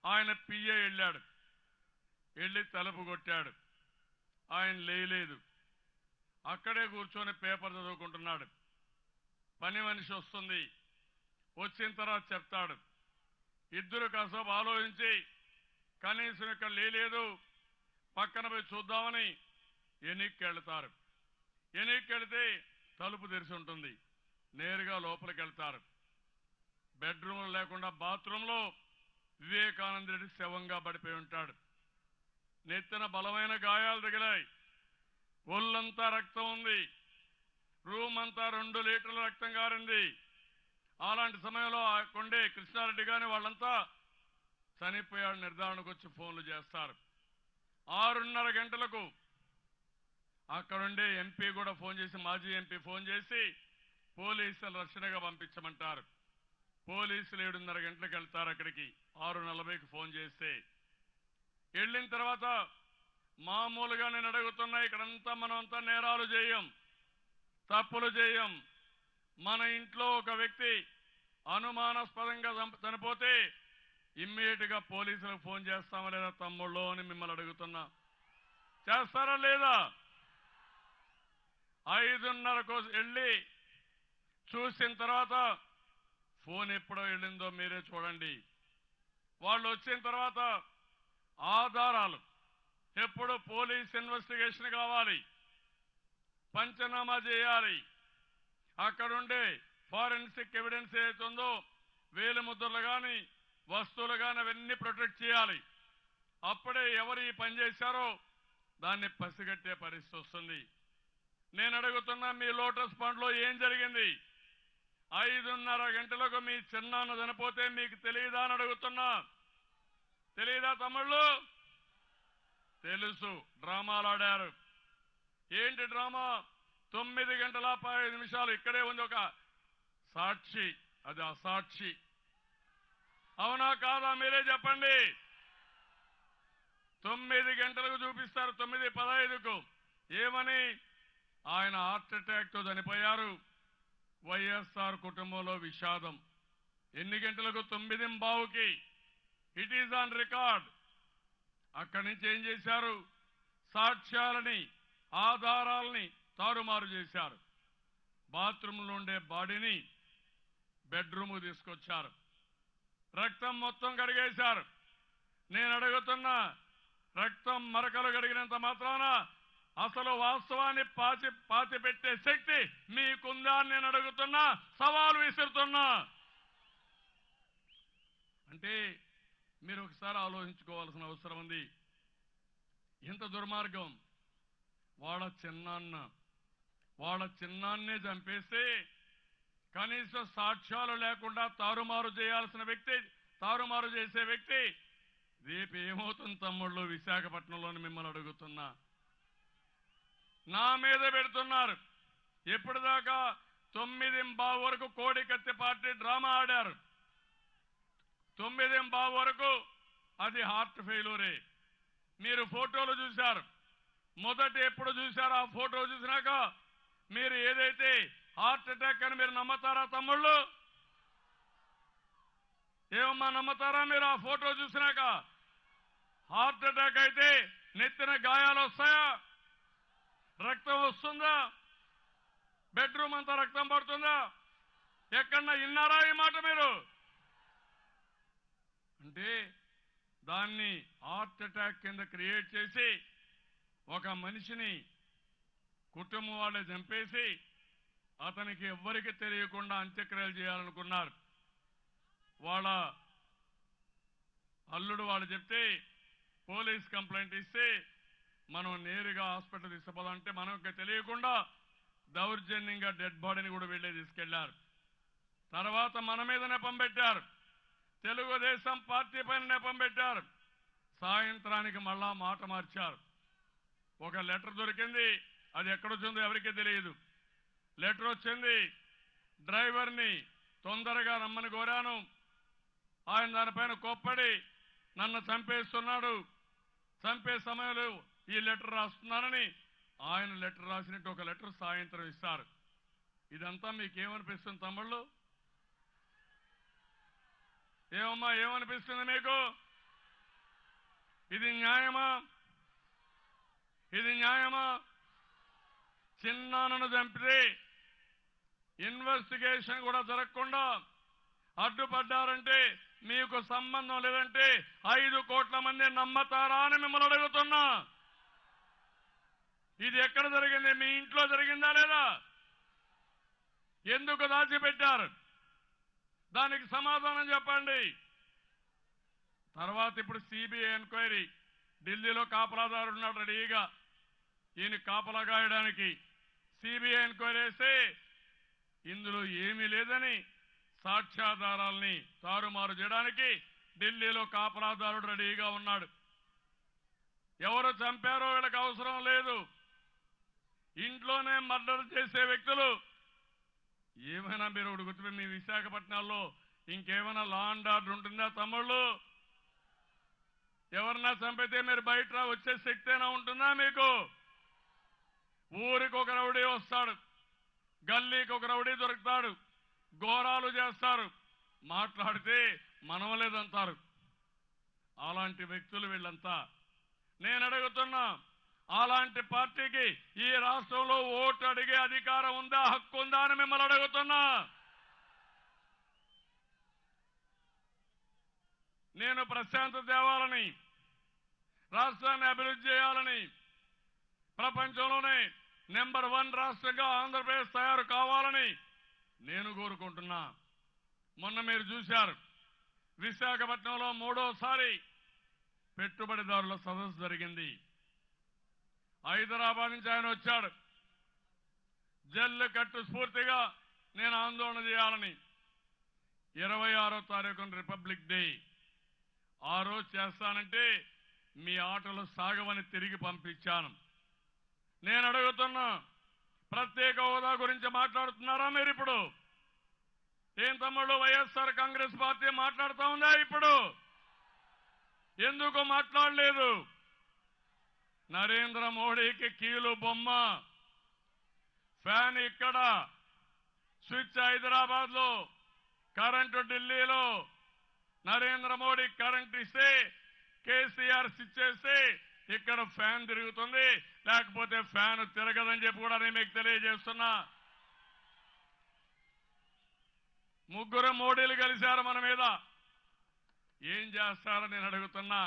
ఆయన పిఏ వెళ్ళాడు. వెళ్ళి తలుపు కొట్టాడు. ఆయన లేయలేదు. అక్కడే కూర్చొని పేపర్ చదువుకుంటున్నాడు. పని మనిషి వస్తుంది. వచ్చిన తర్వాత చెప్తాడు. ఇద్దరు కాసేపు ఆలోచించి కనీసం ఇక్కడ లేలేదు, పక్కన పోయి చూద్దామని ఎన్నికకి వెళ్తారు. ఎన్నికకి వెళితే తలుపు తెరిచి ఉంటుంది. నేరుగా లోపలికి వెళ్తారు. బెడ్రూమ్ లేకుండా బాత్రూంలో వివేకానంద రెడ్డి శవంగా పడిపోయి ఉంటాడు. నెత్తిన బలమైన గాయాలు తగిలాయి. ఒళ్ళంతా రక్తం ఉంది. రూమ్ అంతా 2 లీటర్ల రక్తం గారింది. అలాంటి సమయంలో ఆ కొండే కృష్ణారెడ్డి గాని వాళ్ళంతా చనిపోయాడు నిర్ధారణకు వచ్చి ఫోన్లు చేస్తారు. 6:30 గంటలకు అక్కడుండే ఎంపీ కూడా ఫోన్ చేసి, మాజీ ఎంపీ ఫోన్ చేసి పోలీసులు రక్షణగా పంపించమంటారు. పోలీసులు 7:30 గంటలకు వెళ్తారు అక్కడికి. 6:40కి ఫోన్ చేస్తే వెళ్ళిన తర్వాత మామూలుగా నేను అడుగుతున్నా, ఇక్కడంతా మనమంతా నేరాలు చేయం, తప్పులు చేయం. మన ఇంట్లో ఒక వ్యక్తి అనుమానాస్పదంగా చనిపోతే ఇమ్మీడియట్ గా పోలీసులకు ఫోన్ చేస్తామా లేదా తమ్ముళ్ళు అని మిమ్మల్ని అడుగుతున్నా. చేస్తారా లేదా? 5:30కు వెళ్ళి చూసిన తర్వాత ఫోన్ ఎప్పుడో వెళ్ళిందో మీరే చూడండి. వాళ్ళు వచ్చిన తర్వాత ఆధారాలు ఎప్పుడు పోలీస్ ఇన్వెస్టిగేషన్ కావాలి, పంచనామా చేయాలి. అక్కడుండే ఫారెన్సిక్ ఎవిడెన్స్ ఏదైతుందో వేలు ముద్రలు కానీ వస్తువులు కానీ అవన్నీ ప్రొటెక్ట్ చేయాలి. అప్పుడే ఎవరు ఈ పని చేశారో దాన్ని పసిగట్టే పరిస్థితి వస్తుంది. నేను అడుగుతున్నా, మీ లోటస్ పాండ్లో ఏం జరిగింది? 5:30 గంటలకు మీ చిన్నాన్న చనిపోతే మీకు తెలియదా అని అడుగుతున్నా. తెలియదా తమ్ముళ్ళు? తెలుసు. డ్రామాలు ఆడారు. ఏంటి డ్రామా? 9 గంటల 15 నిమిషాలు ఇక్కడే ఉంది ఒక సాక్షి. అది అసాక్షి. అవునా కాదా మీరే చెప్పండి. 9 గంటలకు చూపిస్తారు. 9:15కు ఏమని? ఆయన హార్ట్ అటాక్ తో చనిపోయారు. వైఎస్ఆర్ కుటుంబంలో విషాదం. ఎన్ని గంటలకు? 9:15కి. It is on record. అక్కడి నుంచి ఏం చేశారు? సాక్ష్యాలని, ఆధారాలని తారుమారు చేశారు. బాత్రూంలో ఉండే బాడీని బెడ్రూమ్ తీసుకొచ్చారు. రక్తం మొత్తం కడిగేశారు. నేను అడుగుతున్నా, రక్తం మరకలు కడిగినంత మాత్రాన అసలు వాస్తవాన్ని పాతి పెట్టే శక్తి మీకుందా అని నేను అడుగుతున్నా, సవాలు విసురుతున్నా. అంటే మీరు ఒకసారి ఆలోచించుకోవాల్సిన అవసరం ఉంది. ఇంత దుర్మార్గం. వాళ్ళ చిన్నాన్నే చంపేస్తే కనీసం సాక్ష్యాలు లేకుండా తారుమారు చేసే వ్యక్తి రేపు ఏమవుతుంది తమ్ముళ్ళు? విశాఖపట్నంలోని మిమ్మల్ని అడుగుతున్నా. నా మీద పెడుతున్నారు. ఎప్పటిదాకా 9:15 వరకు కోడికత్తి పార్టీ డ్రామా ఆడారు. 9:15 వరకు అది హార్ట్ ఫెయిల్యూరే. మీరు ఫోటోలు చూశారు. మొదట ఎప్పుడు చూశారు? ఆ ఫోటో చూసినాక మీరు ఏదైతే హార్ట్ అటాక్ అని మీరు నమ్మతారా తమ్ముళ్ళు? ఏమమ్మా నమ్మతారా మీరు? ఆ ఫోటో చూసినాక హార్ట్ అటాక్ అయితే నెత్తిన గాయాలు వస్తాయా? రక్తం వస్తుందా? బెడ్రూమ్ అంతా రక్తం పడుతుందా? ఎక్కడన్నా విన్నారా ఈ మాట మీరు? అంటే దాన్ని హార్ట్ అటాక్ కింద క్రియేట్ చేసి ఒక మనిషిని కుటుంబం వాళ్ళే చంపేసి అతనికి ఎవ్వరికి తెలియకుండా అంత్యక్రియలు చేయాలనుకున్నారు. వాళ్ళ అల్లుడు వాళ్ళు చెప్తే పోలీస్ కంప్లైంట్ ఇస్తే మనం నేరుగా హాస్పిటల్ తీసుకుపోదామంటే మనకు తెలియకుండా దౌర్జన్యంగా డెడ్ బాడీని కూడా వెళ్ళే తీసుకెళ్లారు. తర్వాత మన మీద నెపం పెట్టారు. తెలుగుదేశం పార్టీ పైన నెపం పెట్టారు. సాయంత్రానికి మళ్ళా మాట మార్చారు. ఒక లెటర్ దొరికింది. అది ఎక్కడొచ్చిందో ఎవరికీ తెలియదు. లెటర్ వచ్చింది. డ్రైవర్ని తొందరగా రమ్మని కోరాను. ఆయన దానిపైన కోప్పడి నన్ను చంపేస్తున్నాడు, చంపే సమయంలో ఈ లెటర్ రాస్తున్నానని ఆయన లెటర్ రాసినట్టు ఒక లెటర్ సాయంత్రం ఇస్తారు. ఇదంతా మీకేమనిపిస్తుంది తమ్ముళ్ళు? ఏమమ్మా ఏమనిపిస్తుంది మీకు? ఇది న్యాయమా? ఇది న్యాయమా? చిన్నాన్నను చంపితే ఇన్వెస్టిగేషన్ కూడా జరగకుండా అడ్డుపడ్డారంటే మీకు సంబంధం లేదంటే 5 కోట్ల మంది నమ్మతారా అని మిమ్మల్ని అడుగుతున్నా. ఇది ఎక్కడ జరిగింది? మీ ఇంట్లో జరిగిందా లేదా? ఎందుకు దాచిపెట్టారు? దానికి సమాధానం చెప్పండి. తర్వాత ఇప్పుడు సిబిఐ ఎంక్వైరీ. ఢిల్లీలో కాపలాదారు ఉన్నాడు రెడీగా ఈయన కాపలా కాయడానికి. సిబిఐ ఎంక్వైరీ వేస్తే ఇందులో ఏమీ లేదని సాక్ష్యాధారాల్ని తారుమారు చేయడానికి ఢిల్లీలో కాపలాదారుడు రెడీగా ఉన్నాడు. ఎవరు చంపారో వీళ్ళకి అవసరం లేదు. ఇంట్లోనే మర్డర్ చేసే వ్యక్తులు ఏమైనా మీరు ఒకటి గుర్తుపెట్టి, మీ విశాఖపట్నాల్లో ఇంకేమైనా లా అండ్ ఆర్డర్ ఉంటుందా తమ్ముళ్ళు? ఎవరన్నా చంపితే మీరు బయట వచ్చే శక్తి అయినా ఉంటుందా మీకు? ఊరికి ఒక రౌడీ వస్తాడు, గల్లీకి ఒక రౌడీ దొరుకుతాడు, ఘోరాలు చేస్తారు, మాట్లాడితే మనవలేదంటారు. అలాంటి వ్యక్తులు వీళ్ళంతా. నేను అడుగుతున్నా, అలాంటి పార్టీకి ఈ రాష్ట్రంలో ఓటు అడిగే అధికారం ఉందా, హక్కు ఉందా అని మిమ్మల్ని అడుగుతున్నా. నేను ప్రశాంతత తేవాలని, రాష్ట్రాన్ని అభివృద్ధి చేయాలని, ప్రపంచంలోనే నెంబర్ 1 రాష్ట్రంగా ఆంధ్రప్రదేశ్ తయారు కావాలని నేను కోరుకుంటున్నా. మొన్న మీరు చూశారు, విశాఖపట్నంలో 3వసారి పెట్టుబడిదారుల సదస్సు జరిగింది. హైదరాబాద్ నుంచి ఆయన వచ్చాడు. జల్లికట్టు స్ఫూర్తిగా నేను ఆందోళన చేయాలని 26వ తారీఖున రిపబ్లిక్ డే ఆ రోజు చేస్తానంటే మీ ఆటలు సాగవని తిరిగి పంపించాను. నేను అడుగుతున్నా, ప్రత్యేక హోదా గురించి మాట్లాడుతున్నారా మీరు ఇప్పుడు? ఏం తమ్ముళ్ళు, వైఎస్ఆర్ కాంగ్రెస్ పార్టీ మాట్లాడుతూ ఉందా ఇప్పుడు? ఎందుకు మాట్లాడలేదు? నరేంద్ర మోడీకి కీలు బొమ్మ, ఫ్యాన్ ఇక్కడ, స్విచ్ హైదరాబాద్ లో, కరెంటు ఢిల్లీలో. నరేంద్ర మోడీ కరెంట్ ఇస్తే కేసీఆర్ స్విచ్ చేస్తే ఇక్కడ ఫ్యాన్ తిరుగుతుంది, లేకపోతే ఫ్యాన్ తిరగదని చెప్పి కూడా నేను మీకు తెలియజేస్తున్నా. 3 మోడీలు కలిశారు మన మీద. ఏం చేస్తారని నేను అడుగుతున్నా.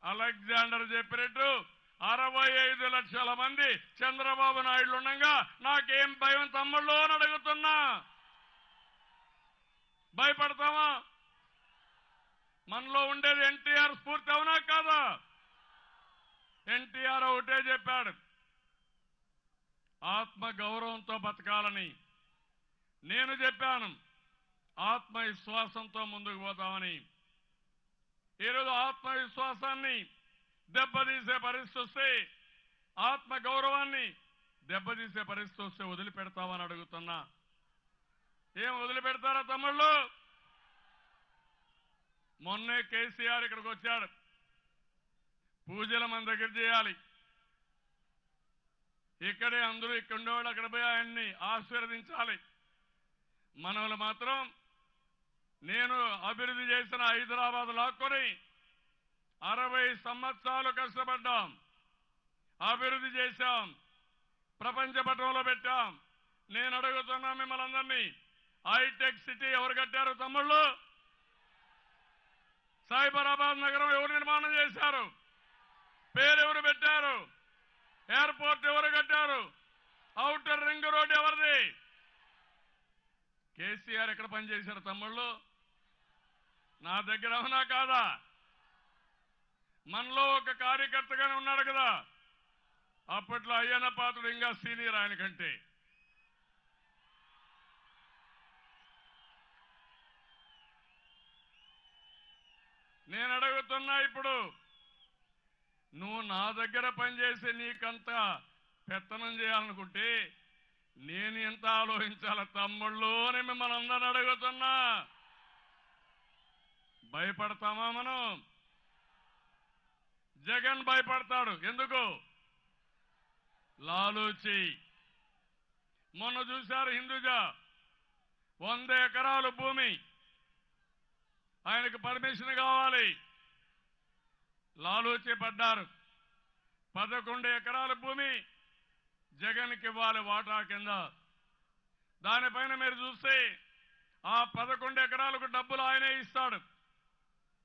అలెగ్జాండర్ చెప్పినట్టు 65 లక్షల మంది చంద్రబాబు నాయుడు ఉండగా నాకేం భయం తమ్ముళ్ళు అని అడుగుతున్నా. భయపడతామా? మనలో ఉండేది ఎన్టీఆర్ స్ఫూర్తి, అవునా కాదా? ఎన్టీఆర్ ఒకటే చెప్పాడు, ఆత్మ గౌరవంతో బతకాలని. నేను చెప్పాను, ఆత్మవిశ్వాసంతో ముందుకు పోతామని. ఈరోజు ఆత్మవిశ్వాసాన్ని దెబ్బతీసే పరిస్థితి వస్తే, ఆత్మ గౌరవాన్ని దెబ్బతీసే పరిస్థితి వస్తే వదిలిపెడతామని అడుగుతున్నా. ఏం వదిలిపెడతారా తమ్ముళ్ళు? మొన్నే కేసీఆర్ ఇక్కడికి వచ్చాడు. పూజలు మన దగ్గర చేయాలి. ఇక్కడే అందరూ ఇక్కడ ఉండేవాళ్ళు అక్కడ పోయి ఆయన్ని ఆశీర్వదించాలి. మనవలు మాత్రం నేను అభివృద్ధి చేసిన హైదరాబాద్ లాక్కొని 60 సంవత్సరాలు కష్టపడ్డాం, అభివృద్ధి చేశాం, ప్రపంచ పటంలో పెట్టాం. నేను అడుగుతున్నా మిమ్మల్ని అందరినీ, హైటెక్ సిటీ ఎవరు కట్టారు తమ్ముళ్ళు? సైబరాబాద్ నగరం ఎవరు నిర్మాణం చేశారు? పేరెవరు పెట్టారు? ఎయిర్పోర్ట్ ఎవరు కట్టారు? ఔటర్ రింగ్ రోడ్ ఎవరిది? కేసీఆర్ ఎక్కడ పనిచేశారు తమ్ముళ్ళు? నా దగ్గర అవునా కాదా? మనలో ఒక కార్యకర్తగానే ఉన్నాడు కదా. అప్పట్లో అయ్యన్న పాత్రుడు ఇంకా సీనియర్ ఆయన కంటే. నేను అడుగుతున్నా, ఇప్పుడు నువ్వు నా దగ్గర పనిచేసి నీకంత పెత్తనం చేయాలనుకుంటే నేను ఎంత ఆలోచించాల తమ్ముళ్ళు అని మిమ్మల్ని అందరిని అడుగుతున్నా. భయపడతామా మనం? జగన్ భయపడతాడు. ఎందుకు? లాలూచి. మొన్న చూశారు హిందూజా 100 ఎకరాల భూమి ఆయనకు పర్మిషన్ కావాలి, లాలూచి పడ్డారు. 11 ఎకరాల భూమి జగన్కి ఇవ్వాలి వాటా కింద. దానిపైన మీరు చూస్తే ఆ 11 ఎకరాలకు డబ్బులు ఆయనే ఇస్తాడు.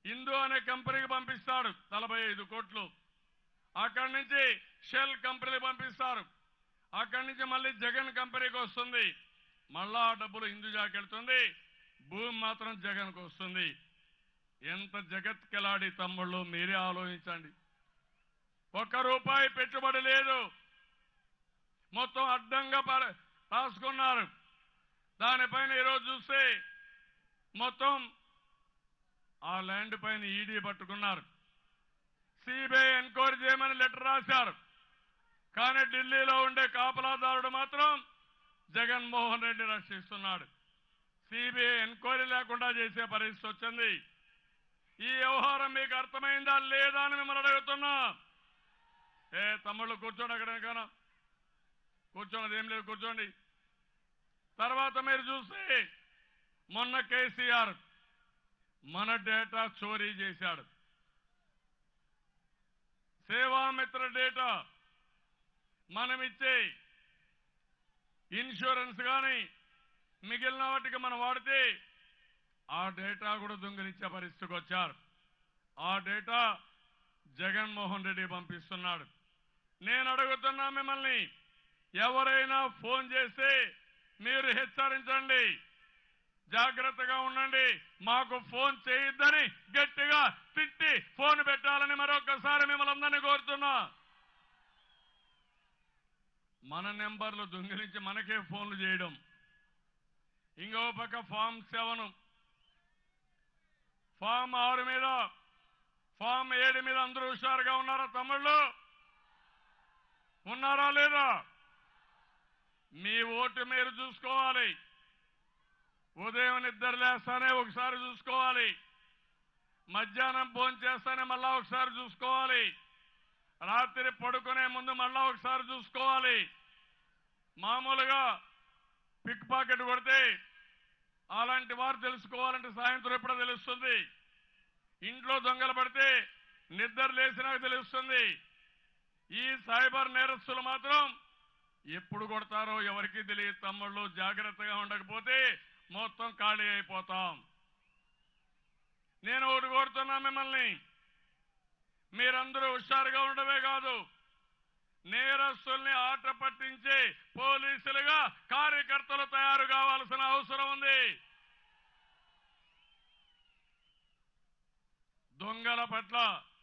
హిందూ అనే కంపెనీకి పంపిస్తాడు 45 కోట్లు. అక్కడి నుంచి షెల్ కంపెనీకి పంపిస్తారు. అక్కడి నుంచి మళ్ళీ జగన్ కంపెనీకి వస్తుంది. మళ్ళా ఆ డబ్బులు హిందూజాకి వెళ్తుంది, భూమి మాత్రం జగన్కు వస్తుంది. ఎంత జగత్కెలాడి తమ్ముళ్ళు, మీరే ఆలోచించండి. 1 రూపాయి పెట్టుబడి లేదు, మొత్తం అడ్డంగా రాసుకున్నారు. దానిపైన ఈరోజు చూస్తే మొత్తం ఆ ల్యాండ్ పైన ఈడీ పట్టుకున్నారు. సిబిఐ ఎంక్వైరీ చేయమని లెటర్ రాశారు. కానీ ఢిల్లీలో ఉండే కాపలాదారుడు మాత్రం జగన్మోహన్ రెడ్డి రక్షిస్తున్నాడు. సిబిఐ ఎంక్వైరీ లేకుండా చేసే పరిస్థితి వచ్చింది. ఈ వ్యవహారం మీకు అర్థమైందా లేదా అని మిమ్మల్ని అడుగుతున్నా. తమ్ముళ్ళు కూర్చోండి, అక్కడ కూర్చోండి, ఏం లేదు కూర్చోండి. తర్వాత మీరు చూస్తే మొన్న కేసీఆర్ మన డేటా చోరీ చేశాడు. సేవామిత్ర డేటా మనమిచ్చే ఇన్సూరెన్స్ కానీ మిగిలిన వాటికి మనం వాడితే ఆ డేటా కూడా దొంగిలించే పరిస్థితికి వచ్చారు. ఆ డేటా జగన్మోహన్ రెడ్డి పంపిస్తున్నాడు. నేను అడుగుతున్నా మిమ్మల్ని, ఎవరైనా ఫోన్ చేస్తే మీరు హెచ్చరించండి, జాగ్రత్తగా ఉండండి. మాకు ఫోన్ చేయొద్దని గట్టిగా తిట్టి ఫోన్ పెట్టాలని మరొకసారి మిమ్మల్ని అందరినీ కోరుతున్నా. మన నెంబర్లు దొంగిలించి మనకే ఫోన్లు చేయడం. ఇంకో పక్క ఫామ్ 7, ఫామ్ 6 మీద, ఫామ్ 7 మీద అందరూ హుషారుగా ఉన్నారా తమ్ముళ్ళు? ఉన్నారా లేదా? మీ ఓటు మీరు చూసుకోవాలి. ఉదయం నిద్ర లేస్తానే ఒకసారి చూసుకోవాలి, మధ్యాహ్నం భోజనం చేస్తానే మళ్ళా ఒకసారి చూసుకోవాలి, రాత్రి పడుకునే ముందు మళ్ళా ఒకసారి చూసుకోవాలి. మామూలుగా పిక్ పాకెట్ కొడితే అలాంటి వారు తెలుసుకోవాలంటే సాయంత్రం ఎప్పుడో తెలుస్తుంది. ఇంట్లో దొంగలు పడితే నిద్ర లేచినాక తెలుస్తుంది. ఈ సైబర్ నేరస్తులు మాత్రం ఎప్పుడు కొడతారో ఎవరికీ తెలియదు తమ్ముళ్ళు. జాగ్రత్తగా ఉండకపోతే మొత్తం ఖాళీ అయిపోతాం. నేను ఒకటి కోరుతున్నా మిమ్మల్ని, మీరందరూ హుషారుగా ఉండమే కాదు, నేరస్తుల్ని ఆట పట్టించే పోలీసులుగా కార్యకర్తలు తయారు కావాల్సిన అవసరం ఉంది. దొంగల పట్ల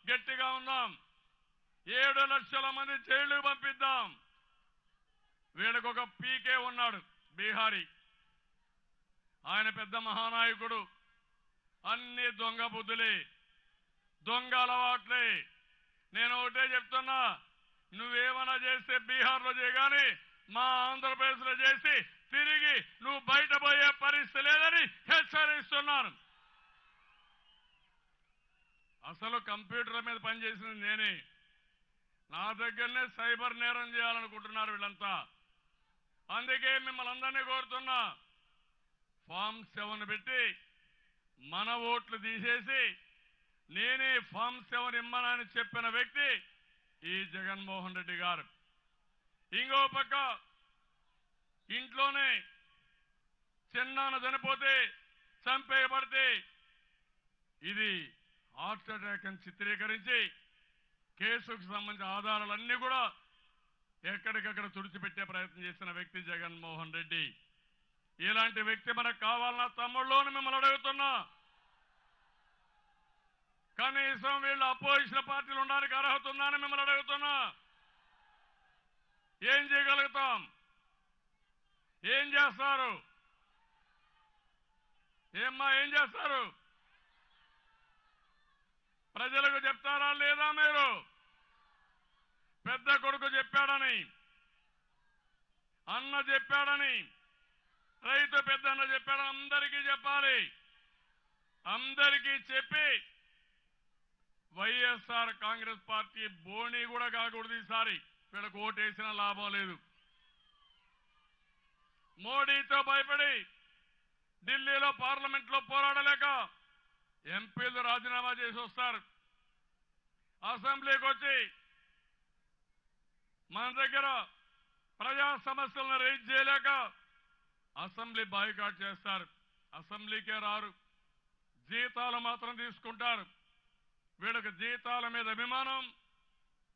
గట్టిగా ఉందాం. 7 లక్షల మంది జైలుకు పంపిద్దాం. వీళ్ళకు ఒక పీకే ఉన్నాడు, బీహారీ. ఆయన పెద్ద మహానాయకుడు. అన్ని దొంగ బుద్ధులే, దొంగ అలవాట్లే. నేను ఒకటే చెప్తున్నా, నువ్వేమన్నా చేస్తే బీహార్లో చేయగాని మా ఆంధ్రప్రదేశ్లో చేసి తిరిగి నువ్వు బయటపోయే పరిస్థితి లేదని హెచ్చరిస్తున్నాను. అసలు కంప్యూటర్ల మీద పనిచేసింది నేనే. నా దగ్గరనే సైబర్ నేరం చేయాలనుకుంటున్నారు వీళ్ళంతా. అందుకే మిమ్మల్ని అందరినీ కోరుతున్నా, ఫామ్ 7 పెట్టి మన ఓట్లు తీసేసి నేనే ఫామ్ 7 ఇమ్మనని చెప్పిన వ్యక్తి ఈ జగన్మోహన్ రెడ్డి గారు. ఇంకో పక్క ఇంట్లోనే చిన్నాన్న చనిపోతే, చంపేయబడితే ఇది హార్ట్ అటాక్ అని చిత్రీకరించి కేసుకు సంబంధించిన ఆధారాలన్నీ కూడా ఎక్కడికక్కడ తుడిచిపెట్టే ప్రయత్నం చేసిన వ్యక్తి జగన్మోహన్ రెడ్డి. ఇలాంటి వ్యక్తి మనకు కావాలన్నా తమ్ముళ్ళు అని మిమ్మల్ని అడుగుతున్నా. కనీసం వీళ్ళు అపోజిషన్ పార్టీలు ఉండడానికి అర్హత ఉందా అని మిమ్మల్ని అడుగుతున్నా. ఏం చేయగలుగుతాం? ఏం చేస్తారు? ఏం చేస్తారు? ప్రజలకు చెప్తారా లేదా? మీరు పెద్ద కొడుకు చెప్పాడని, అన్న చెప్పాడని, రైతు పెద్దన్న చెప్పాడని అందరికీ చెప్పాలి. అందరికీ చెప్పి వైఎస్ఆర్ కాంగ్రెస్ పార్టీ బోణి కూడా కాకూడదు ఈసారి. వీళ్ళకు ఓటేసిన లాభం లేదు. మోడీతో భయపడి ఢిల్లీలో పార్లమెంట్లో పోరాడలేక ఎంపీలు రాజీనామా చేసి వస్తారు. అసెంబ్లీకి వచ్చి మన దగ్గర ప్రజా సమస్యలను రైజ్ చేయలేక అసెంబ్లీ బాయ్కాట్ చేస్తారు. అసెంబ్లీకే రారు, జీతాలు మాత్రం తీసుకుంటారు. వీళ్ళకి జీతాల మీద అభిమానం,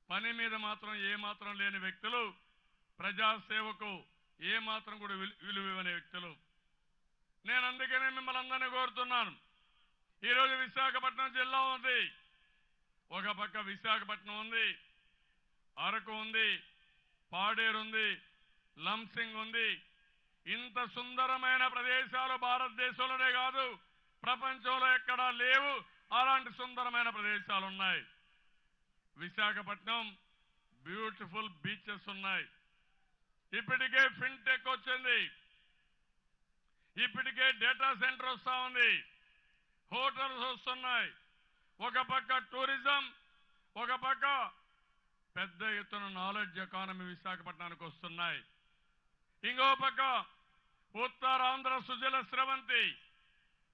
పని మీద మాత్రం ఏమాత్రం లేని వ్యక్తులు, ప్రజాసేవకు ఏమాత్రం కూడా విలువ ఇవ్వని వ్యక్తులు. నేను అందుకనే మిమ్మల్ని అందరినీ కోరుతున్నాను. ఈరోజు విశాఖపట్నం జిల్లా ఉంది, ఒక పక్క విశాఖపట్నం ఉంది, అరకు ఉంది, పాడేరు ఉంది, లంసింగ్ ఉంది. ఇంత సుందరమైన ప్రదేశాలు భారతదేశంలోనే కాదు ప్రపంచంలో ఎక్కడా లేవు. అలాంటి సుందరమైన ప్రదేశాలు ఉన్నాయి. విశాఖపట్నం బ్యూటిఫుల్ బీచెస్ ఉన్నాయి. ఇప్పటికే ఫిన్టెక్ వచ్చింది, ఇప్పటికే డేటా సెంటర్ వస్తా ఉంది, హోటల్స్ వస్తున్నాయి. ఒక పక్క టూరిజం, ఒక పక్క పెద్ద ఎత్తున నాలెడ్జ్ ఎకానమీ విశాఖపట్నానికి వస్తున్నాయి. ఇంకో పక్క ఉత్తరాంధ్ర సుజల స్రవంతి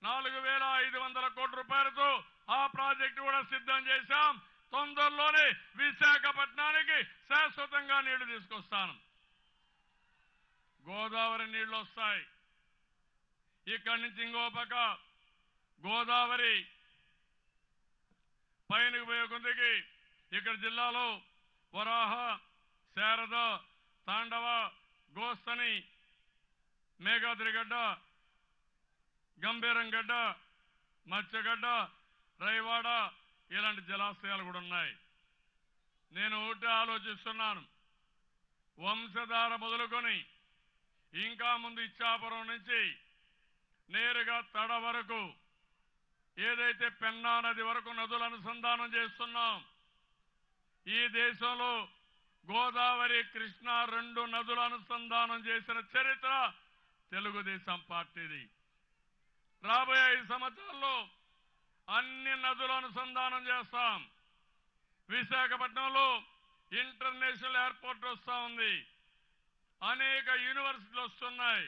4,500 కోట్ల రూపాయలతో ఆ ప్రాజెక్టు కూడా సిద్ధం చేశాం. తొందరలోనే విశాఖపట్నానికి శాశ్వతంగా నీళ్లు తీసుకొస్తాను. గోదావరి నీళ్లు వస్తాయి. ఇక్కడి నుంచి ఇంకో పక్క గోదావరి పైనకి పోయే కొందికి ఇక్కడ జిల్లాలో వరాహ, శారద, తాండవ, గోస్తని, మేఘాద్రిగడ్డ, గంభీరంగడ్డ, మత్స్యగడ్డ, రైవాడ ఇలాంటి జలాశయాలు కూడా ఉన్నాయి. నేను ఒకటి ఆలోచిస్తున్నాను, వంశధార మొదలుకొని ఇంకా ముందు ఇచ్చాపురం నుంచి నేరుగా తడ వరకు ఏదైతే పెన్నా నది వరకు నదులు అనుసంధానం చేస్తున్నాం. ఈ దేశంలో గోదావరి, కృష్ణ 2 నదుల అనుసంధానం చేసిన చరిత్ర తెలుగుదేశం పార్టీది. రాబోయే 5 సంవత్సరాల్లో అన్ని నదుల అనుసంధానం చేస్తాం. విశాఖపట్నంలో ఇంటర్నేషనల్ ఎయిర్పోర్ట్ వస్తా ఉంది, అనేక యూనివర్సిటీలు వస్తున్నాయి.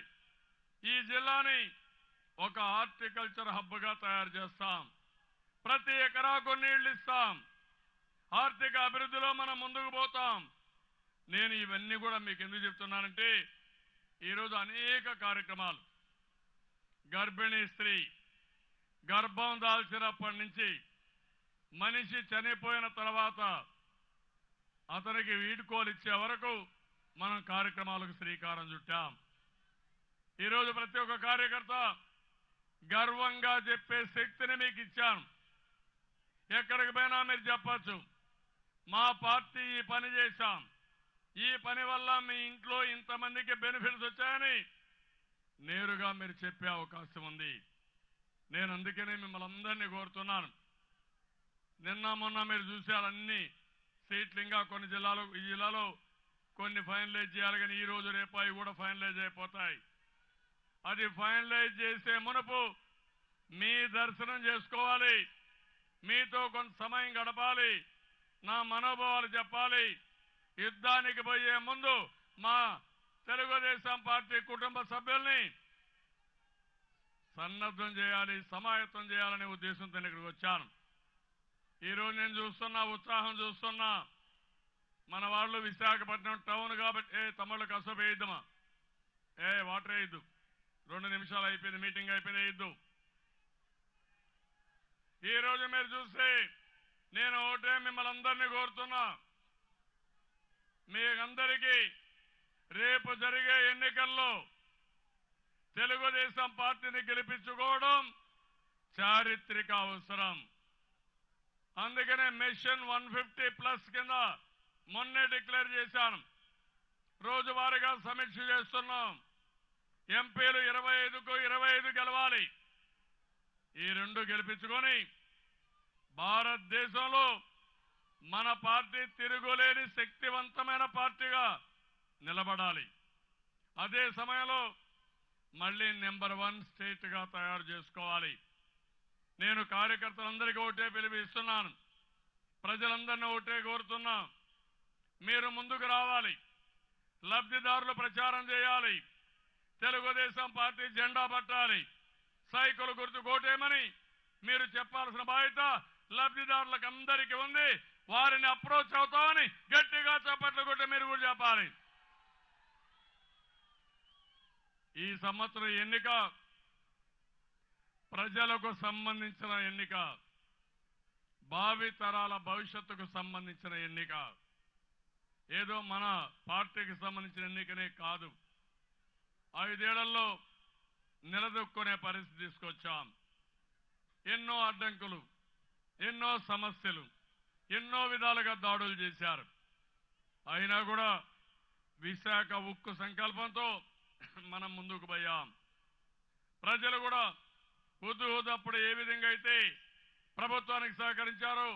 ఈ జిల్లాని ఒక హార్టికల్చర్ హబ్గా తయారు చేస్తాం. ప్రతి ఎకరాకు నీళ్లు ఇస్తాం. ఆర్థిక అభివృద్ధిలో మనం ముందుకు పోతాం. నేను ఇవన్నీ కూడా మీకు ఎందుకు చెప్తున్నానంటే ఈరోజు అనేక కార్యక్రమాలు, గర్భిణీ స్త్రీ గర్భం దాల్చినప్పటి నుంచి మనిషి చనిపోయిన తర్వాత అతనికి వీడ్కోలు ఇచ్చే వరకు మనం కార్యక్రమాలకు శ్రీకారం చుట్టాం. ఈరోజు ప్రతి ఒక్క కార్యకర్త గర్వంగా చెప్పే శక్తిని మీకు ఇచ్చాను. ఎక్కడికి పోయినా మీరు చెప్పచ్చు, మా పార్టీ ఈ పని చేశాం, ఈ పని వల్ల మీ ఇంట్లో ఇంతమందికి బెనిఫిట్స్ వచ్చాయని నేరుగా మీరు చెప్పే అవకాశం ఉంది. నేను అందుకనే మిమ్మల్ని అందరినీ కోరుతున్నాను. నిన్న మొన్న మీరు చూశారు, అన్ని సీట్లు ఇంకా కొన్ని జిల్లాలో, ఈ జిల్లాలో కొన్ని ఫైనలైజ్ చేయాలి, కానీ ఈ రోజు రేపు అవి కూడా ఫైనలైజ్ అయిపోతాయి. అది ఫైనలైజ్ చేసే మునుపు మీ దర్శనం చేసుకోవాలి, మీతో కొంత సమయం గడపాలి, నా మనోభావాలు చెప్పాలి. యుద్ధానికి పోయే ముందు మా తెలుగుదేశం పార్టీ కుటుంబ సభ్యుల్ని సన్నద్ధం చేయాలి, సమాయత్తం చేయాలనే ఉద్దేశంతో ఇక్కడికి వచ్చాను. ఈరోజు నేను చూస్తున్నా, ఉత్సాహం చూస్తున్నా. మన వాళ్ళు విశాఖపట్నం టౌన్ కాబట్టి తమ్ముళ్ళు కసపు వేయిద్దామా, వాటర్ వేయద్దు, 2 నిమిషాలు అయిపోయింది, మీటింగ్ అయిపోయింది, వేయద్దు. ఈరోజు మీరు చూస్తే నేను ఒకటే మిమ్మల్ని అందరినీ కోరుతున్నా, మీకందరికీ రేపు జరిగే ఎన్నికల్లో తెలుగుదేశం పార్టీని గెలిపించుకోవడం చారిత్రక అవసరం. అందుకనే మిషన్ 150+ కింద మొన్నే డిక్లేర్ చేశాను. రోజువారీగా సమీక్ష చేస్తున్నాం. ఎంపీలు 25కు 25 గెలవాలి. ఈ 2 గెలిపించుకొని భారతదేశంలో మన పార్టీ తిరుగులేని శక్తివంతమైన పార్టీగా నిలబడాలి. అదే సమయంలో మళ్ళీ నెంబర్ 1 స్టేట్గా తయారు చేసుకోవాలి. నేను కార్యకర్తలందరికీ ఒకటే పిలుపు ఇస్తున్నాను, ప్రజలందరినీ ఒకటే కోరుతున్నా. మీరు ముందుకు రావాలి, లబ్ధిదారులు ప్రచారం చేయాలి, తెలుగుదేశం పార్టీ జెండా పట్టాలి, సైకిల్ గుర్తు కోటేమని మీరు చెప్పాల్సిన బాధ్యత లబ్ధిదారులకు అందరికీ ఉంది. వారిని అప్రోచ్ అవుతామని గట్టిగా చప్పట్లు కొట్టి మీరు కూడా చెప్పాలి. ఈ సంవత్సరం ఎన్నిక ప్రజలకు సంబంధించిన ఎన్నిక, భావి తరాల భవిష్యత్తుకు సంబంధించిన ఎన్నిక. ఏదో మన పార్టీకి సంబంధించిన ఎన్నికనే కాదు. 5 ఏళ్లలో నిలదొక్కునే పరిస్థితి తీసుకొచ్చాం. ఎన్నో అడ్డంకులు, ఎన్నో సమస్యలు, ఎన్నో విధాలుగా దాడులు చేశారు. అయినా కూడా విశాఖ ఉక్కు సంకల్పంతో మనం ముందుకు పోయాం. ప్రజలు కూడా హుదూహుదప్పుడు ఏ విధంగా అయితే ప్రభుత్వానికి సహకరించారో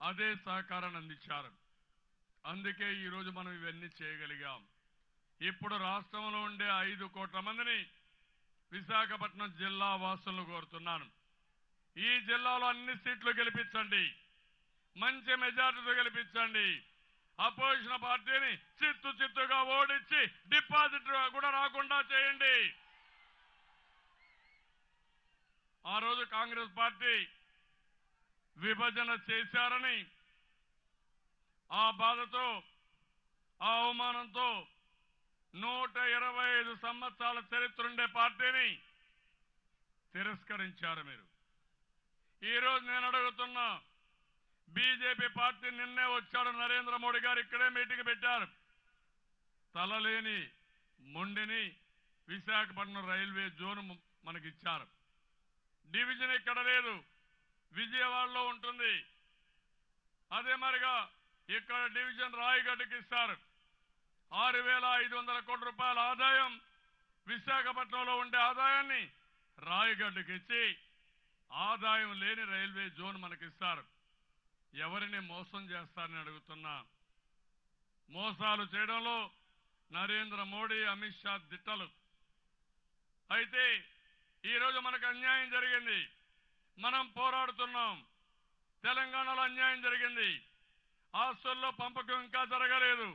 అదే సహకారాన్ని అందించారు. అందుకే ఈరోజు మనం ఇవన్నీ చేయగలిగాం. ఇప్పుడు రాష్ట్రంలో ఉండే 5 కోట్ల మందిని విశాఖపట్నం జిల్లా వాసులను కోరుతున్నాను. ఈ జిల్లాలో అన్ని సీట్లు గెలిపించండి, మంచి మెజార్టీతో గెలిపించండి. అపోజిషన్ పార్టీని చిత్తుగా ఓడించి డిపాజిట్ కూడా రాకుండా చేయండి. ఆ రోజు కాంగ్రెస్ పార్టీ విభజన చేశారని ఆ బాధతో, ఆ అవమానంతో 125 సంవత్సరాల చరిత్ర ఉండే పార్టీని తిరస్కరించారు మీరు. ఈరోజు నేను అడుగుతున్నా, బీజేపీ పార్టీ నిన్నే వచ్చాడు నరేంద్ర మోడీ గారు, ఇక్కడే మీటింగ్ పెట్టారు. తలలేని మొండిని విశాఖపట్నం రైల్వే జోన్ మనకిచ్చారు. డివిజన్ ఇక్కడ లేదు, విజయవాడలో ఉంటుంది. అదే మరిగా ఇక్కడ డివిజన్ రాయగడ్డకి ఇస్తారు. 6,500 కోట్ల రూపాయల ఆదాయం విశాఖపట్నంలో ఉండే ఆదాయాన్ని రాయగడ్డకి ఇచ్చి ఆదాయం లేని రైల్వే జోన్ మనకిస్తారు. ఎవరిని మోసం చేస్తారని అడుగుతున్నా. మోసాలు చేయడంలో నరేంద్ర మోడీ, అమిత్ షా దిట్టలు. అయితే ఈరోజు మనకు అన్యాయం జరిగింది, మనం పోరాడుతున్నాం. తెలంగాణలో అన్యాయం జరిగింది, ఆస్తుల్లో పంపకం ఇంకా జరగలేదు.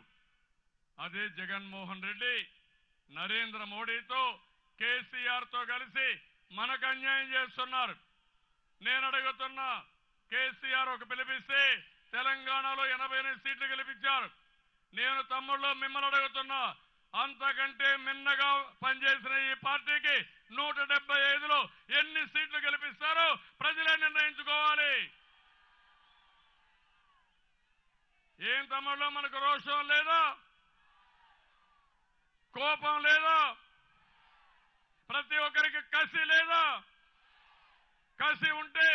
అదే జగన్మోహన్ రెడ్డి నరేంద్ర మోడీతో, కేసీఆర్తో కలిసి మనకు అన్యాయం చేస్తున్నారు. నేను అడుగుతున్నా, కేసీఆర్ ఒక పిలిపిస్తే తెలంగాణలో 88 సీట్లు గెలిపించారు. నేను తమ్ముళ్ళు మిమ్మల్ని అడుగుతున్నా, అంతకంటే మిన్నగా పనిచేసిన ఈ పార్టీకి 175లో ఎన్ని సీట్లు గెలిపిస్తారో ప్రజలే నిర్ణయించుకోవాలి. ఏం తమ్ముళ్ళు, మనకు రోషం లేదా? కోపం లేదా? ప్రతి ఒక్కరికి కసి లేదా? కసి ఉంటే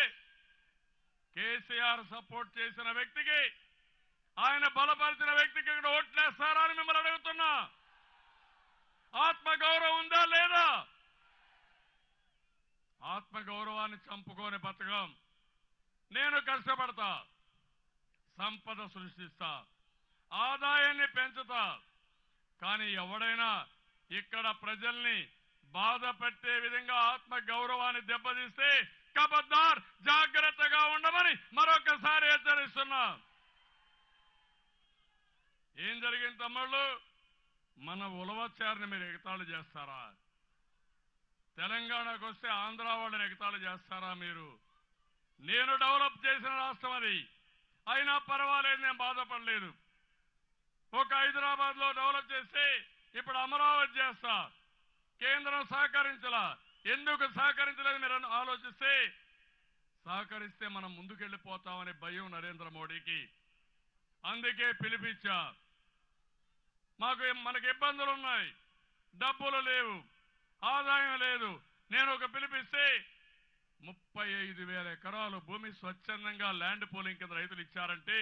కేసీఆర్ సపోర్ట్ చేసిన వ్యక్తికి, ఆయన బలపరిచిన వ్యక్తికి ఇక్కడ ఓట్లేస్తారా అని మిమ్మల్ని అడుగుతున్నా. ఆత్మగౌరవం ఉందా లేదా? ఆత్మగౌరవాన్ని చంపుకొని బతకం. నేను కష్టపడతా, సంపద సృష్టిస్తా, ఆదాయాన్ని పెంచుతా. కానీ ఎవడైనా ఇక్కడ ప్రజల్ని బాధ పెట్టే విధంగా ఆత్మ గౌరవాన్ని దెబ్బతీస్తే కబద్దార్, జాగ్రత్తగా ఉండమని మరొకసారి హెచ్చరిస్తున్నా. ఏం జరిగింది తమ్ముళ్ళు? మన ఉలవచారిని మీరు ఎగతాళి చేస్తారా? తెలంగాణకు వస్తే ఆంధ్ర వాళ్ళని ఎగతాళి చేస్తారా మీరు? నేను డెవలప్ చేసిన రాష్ట్రం అది, అయినా పర్వాలేదు, నేను బాధపడలేదు. ఒక హైదరాబాద్ లో డెవలప్ చేస్తే ఇప్పుడు అమరావతి చేస్తా. కేంద్రం సహకరించలా. ఎందుకు సహకరించలేదు మీరు ఆలోచిస్తే, సహకరిస్తే మనం ముందుకెళ్లిపోతామనే భయం నరేంద్ర మోడీకి. అందుకే పిలిపించా. మనకి ఇబ్బందులు ఉన్నాయి, డబ్బులు లేవు, ఆదాయం లేదు. నేను ఒక పిలిపిస్తే 35,000 ఎకరాలు భూమి స్వచ్ఛందంగా ల్యాండ్ పూలింగ్ కింద రైతులు ఇచ్చారంటే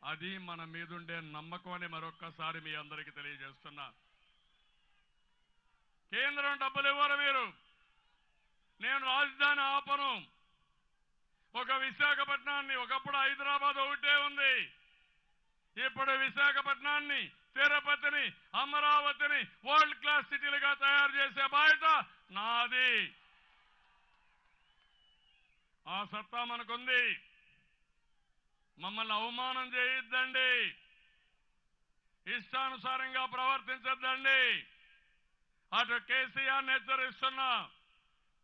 అది మన మీదుండే నమ్మకం అని మరొక్కసారి మీ అందరికీ తెలియజేస్తున్నా. కేంద్రం డబ్బులు ఇవ్వరు మీరు. నేను రాజధాని ఆపను. ఒక విశాఖపట్నాన్ని, ఒకప్పుడు హైదరాబాద్ ఒకటే ఉంది, ఇప్పుడు విశాఖపట్నాన్ని, తిరుపతిని, అమరావతిని వరల్డ్ క్లాస్ సిటీలుగా తయారు చేసే బాధ్యత నాది. ఆ సత్తా మనకుంది. మమ్మల్ని అవమానం చేయొద్దండి. ఇష్టానుసారంగా ప్రవర్తించద్దండి. అటు కేసీఆర్ హెచ్చరిస్తున్నా,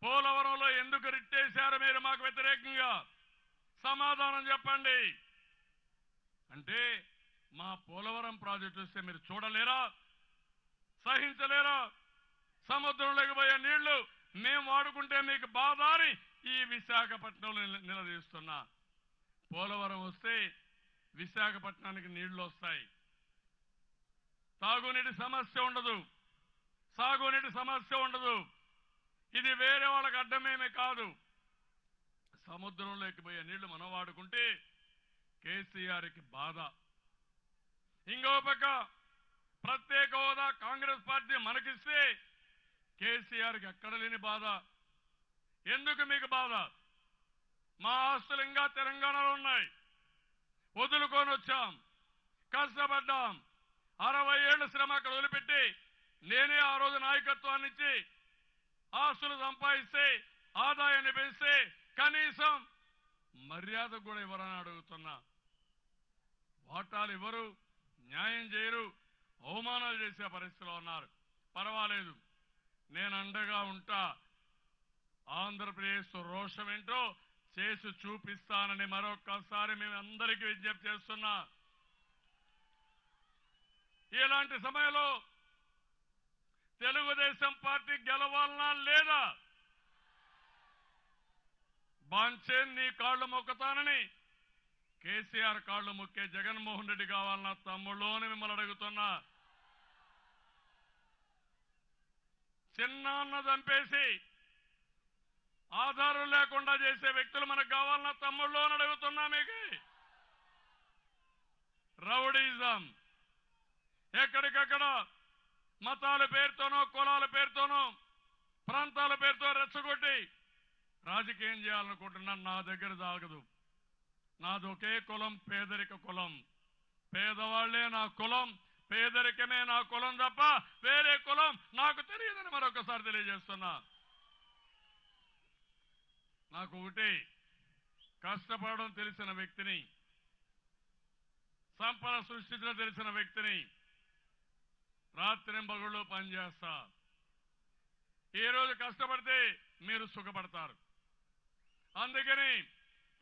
పోలవరంలో ఎందుకు రిట్టేశారు మీరు మాకు వ్యతిరేకంగా సమాధానం చెప్పండి అంటే, మా పోలవరం ప్రాజెక్టు వస్తే మీరు చూడలేరా, సహించలేరా? సముద్రంలోకి పోయే నీళ్లు మేము వాడుకుంటే మీకు బాధ అని ఈ విశాఖపట్నంలో నిలదీస్తున్నా. పోలవరం వస్తే విశాఖపట్నానికి నీళ్లు వస్తాయి, తాగునీటి సమస్య ఉండదు, సాగునీటి సమస్య ఉండదు. ఇది వేరే వాళ్ళకి అడ్డమేమీ కాదు. సముద్రంలోకి పోయే నీళ్లు మనం వాడుకుంటే కేసీఆర్కి బాధ. ఇంకో పక్క ప్రత్యేక హోదా కాంగ్రెస్ పార్టీ మనకిస్తే కేసీఆర్కి ఎక్కడ లేని బాధ. ఎందుకు మీకు బాధ? మా ఆస్తులు ఇంకా తెలంగాణలో ఉన్నాయి, వదులుకొని వచ్చాం, కష్టపడ్డాం, 60 ఏళ్ల శ్రమ అక్కడ వదిలిపెట్టి నేనే ఆ రోజు నాయకత్వాన్ని ఇచ్చి ఆస్తులు సంపాదిస్తే, ఆదాయాన్ని పెంచితే కనీసం మర్యాద కూడా ఇవ్వరని అడుగుతున్నా. వాటాలు ఇవ్వరు, న్యాయం చేయరు, అవమానాలు చేసే పరిస్థితిలో ఉన్నారు. పర్వాలేదు, నేను అండగా ఉంటా. ఆంధ్రప్రదేశ్ రోషం ఏంటో చేసి చూపిస్తానని మరొక్కసారి మేము అందరికీ విజ్ఞప్తి చేస్తున్నా. ఇలాంటి సమయంలో తెలుగుదేశం పార్టీ గెలవాలనా లేదా? బాంచేన్ నీ కాళ్లు మొక్కుతానని కేసీఆర్ కాళ్లు మొక్కే జగన్మోహన్ రెడ్డి కావాలన్నా తమ్ముళ్ళు అని మిమ్మల్ని అడుగుతున్నా. చిన్నాన్న చంపేసి ఆధారం లేకుండా చేసే వ్యక్తులు మనకు కావాలన్నా తమ్ముళ్ళు అని అడుగుతున్నా. మీకు రౌడీజం ఎక్కడికక్కడ మతాల పేరుతోనో, కులాల పేరుతోనో, ప్రాంతాల పేరుతో రెచ్చగొట్టి రాజకీయం చేయాలనుకుంటున్నా. నా దగ్గర సాగదు. నాది ఒకే కులం, పేదరిక కులం. పేదవాళ్లే నా కులం, పేదరికమే నా కులం తప్ప వేరే కులం నాకు తెలియదని మరొకసారి తెలియజేస్తున్నా. నాకు ఒకటి, కష్టపడడం తెలిసిన వ్యక్తిని, సంపద సృష్టించడం తెలిసిన వ్యక్తిని, రాత్రింబగళ్ళు పనిచేస్తా. ఈ రోజు కష్టపడితే మీరు సుఖపడతారు. అందుకని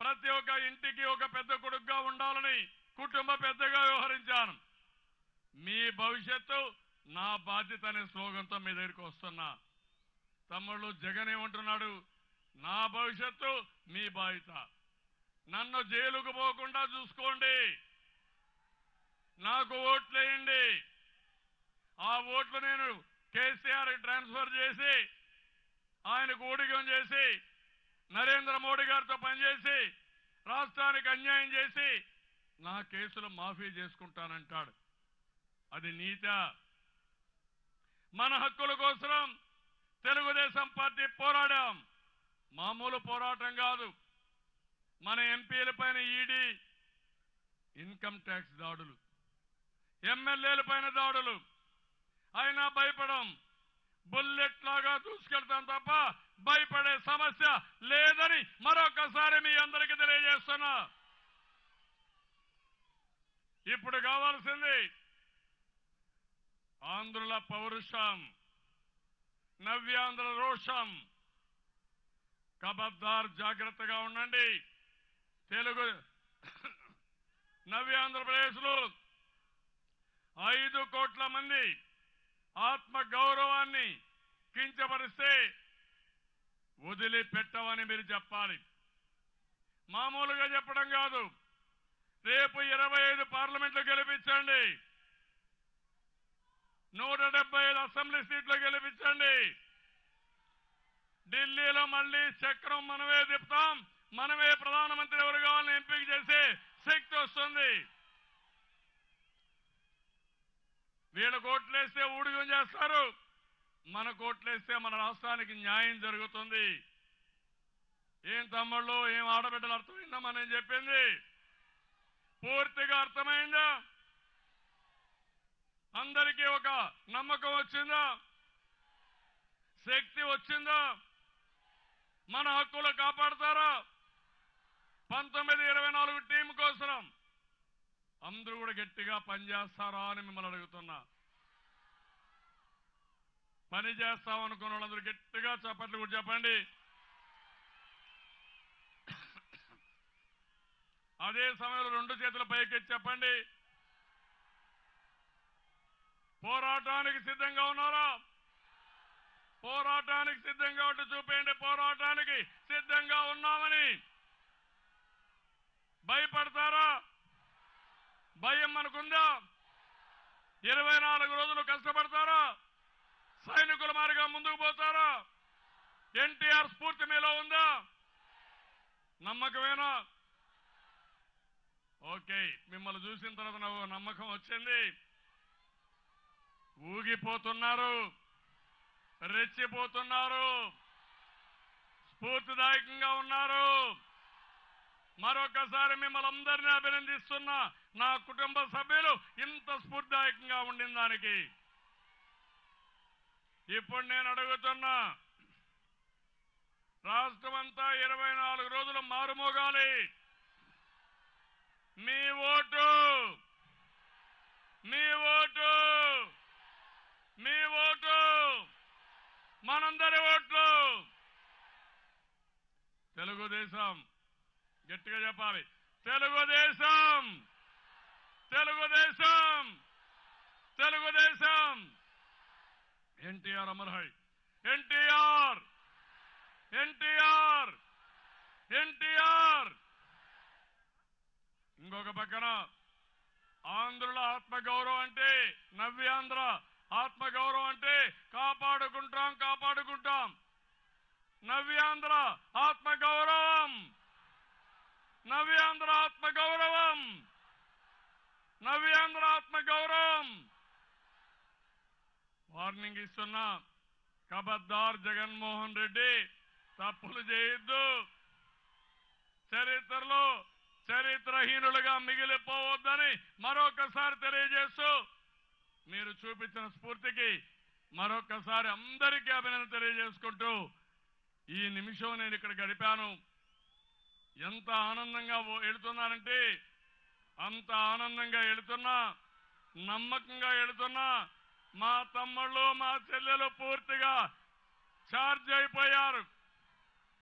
ప్రతి ఒక్క ఇంటికి ఒక పెద్ద కొడుకుగా ఉండాలని కుటుంబ పెద్దగా వ్యవహరించాను. మీ భవిష్యత్తు నా బాధ్యత అనే స్లోగన్తో మీ దగ్గరికి వస్తున్నా. తమ్ముళ్ళు జగన్ ఏమంటున్నాడు? నా భవిష్యత్తు మీ బాధ్యత. నన్ను జైలుకు పోకుండా చూసుకోండి, నాకు ఓట్లేయండి. ఆ ఓట్లు నేను కేసీఆర్ ట్రాన్స్ఫర్ చేసి, ఆయనకు ఊడిగం చేసి, నరేంద్ర మోడీ గారితో పనిచేసి, రాష్ట్రానికి అన్యాయం చేసి నా కేసులు మాఫీ చేసుకుంటానంటాడు. అది నీతా? మన హక్కుల కోసం తెలుగుదేశం పార్టీ పోరాడాం. మామూలు పోరాటం కాదు. మన ఎంపీల పైన ఈడీ ఇన్కమ్ ట్యాక్స్ దాడులు, ఎమ్మెల్యేల పైన దాడులు, అయినా భయపడం. బుల్లెట్ లాగా దూసుకెళ్తాం తప్ప భయపడే సమస్య లేదని మరొకసారి మీ అందరికీ తెలియజేస్తున్నా. ఇప్పుడు కావాల్సింది ఆంధ్రుల పౌరుషం, నవ్యాంధ్ర రోషం. కబద్దార్, జాగ్రత్తగా ఉండండి. తెలుగు నవ్యాంధ్రప్రదేశ్లో 5 కోట్ల మంది ఆత్మ గౌరవాన్ని కించపరిస్తే వదిలిపెట్టమని మీరు చెప్పాలి. మామూలుగా చెప్పడం కాదు. రేపు 25 పార్లమెంట్లు గెలిపించండి, 175 అసెంబ్లీ సీట్లు గెలిపించండి. ఢిల్లీలో మళ్లీ చక్రం మనమే తిప్పుతాం. మనమే ప్రధానమంత్రి ఎవరు కావాలని ఎంపిక చేసే శక్తి వస్తుంది. వీళ్ళ కోట్లేస్తే ఊడిగం చేస్తారు, మన కోట్లేస్తే మన రాష్ట్రానికి న్యాయం జరుగుతుంది. ఏం తమ్ముళ్ళు, ఏం ఆడబిడ్డలు, అర్థమైందా మనం చెప్పింది? పూర్తిగా అర్థమైందా? అందరికీ ఒక నమ్మకం వచ్చిందా? శక్తి వచ్చిందా? మన హక్కులు కాపాడతారా? 1924 టీం కోసం అందరూ కూడా గట్టిగా పనిచేస్తారా అని మిమ్మల్ని అడుగుతున్నా. పని చేస్తామనుకున్న వాళ్ళందరూ గట్టిగా చప్పట్లు కూడా చెప్పండి. అదే సమయంలో రెండు చేతుల పైకెత్తి చెప్పండి, పోరాటానికి సిద్ధంగా ఉన్నారా? పోరాటానికి సిద్ధంగా ఉంటే చూపేయండి. పోరాటానికి సిద్ధంగా ఉన్నామని. భయపడతారా? భయం మనకుందా? 24 రోజులు కష్టపడతారా? సైనికుల మారిగా ముందుకు పోతారా? ఎన్టీఆర్ స్ఫూర్తి మీలో ఉందా? నమ్మకమేనా? ఓకే, మిమ్మల్ని చూసిన తర్వాత నాకు నమ్మకం వచ్చింది. ఊగిపోతున్నారు, రెచ్చిపోతున్నారు, స్ఫూర్తిదాయకంగా ఉన్నారు. మరొకసారి మిమ్మల్ని అందరినీ అభినందిస్తున్నా. నా కుటుంబ సభ్యులు ఇంత స్ఫూర్తిదాయకంగా ఉండిన దానికి. ఇప్పుడు నేను అడుగుతున్నా, రాష్ట్రమంతా 24 రోజులు మారుమోగాలి. మీ ఓటు, మీ ఓటు, మీ ఓటు, మనందరి ఓట్లు. తెలుగుదేశం, గట్టిగా చెప్పాలి, తెలుగుదేశం, తెలుగుదేశం, తెలుగుదేశం. ఎన్టీఆర్ అమర్ హై, ఎన్టీఆర్, ఎన్టీఆర్, ఎన్టీఆర్. ఇంకొక పక్కన ఆంధ్రుల ఆత్మగౌరవం అంటే, నవ్యాంధ్ర ఆత్మగౌరవం అంటే కాపాడుకుంటాం, కాపాడుకుంటాం. నవ్యాంధ్ర ఆత్మగౌరవం, నవ్యాంధ్ర ఆత్మగౌరవం, నవ్యాంధ్ర ఆత్మగౌరవం. వార్నింగ్ ఇస్తున్నా, ఖబర్దార్ జగన్మోహన్ రెడ్డి, తప్పులు చేయొద్దు. చరిత్రలో చరిత్రహీనులుగా మిగిలిపోవద్దని మరొకసారి తెలియజేస్తూ, మీరు చూపించిన స్ఫూర్తికి మరొకసారి అందరికీ అభినందన తెలియజేసుకుంటూ, ఈ నిమిషం నేను ఇక్కడ గడిపాను. ఎంత ఆనందంగా వెళుతున్నానంటే అంత ఆనందంగా వెళుతున్నా, నమ్మకంగా వెళుతున్నా. మా తమ్ముళ్ళు, మా చెల్లెలు పూర్తిగా ఛార్జ్ అయిపోయారు.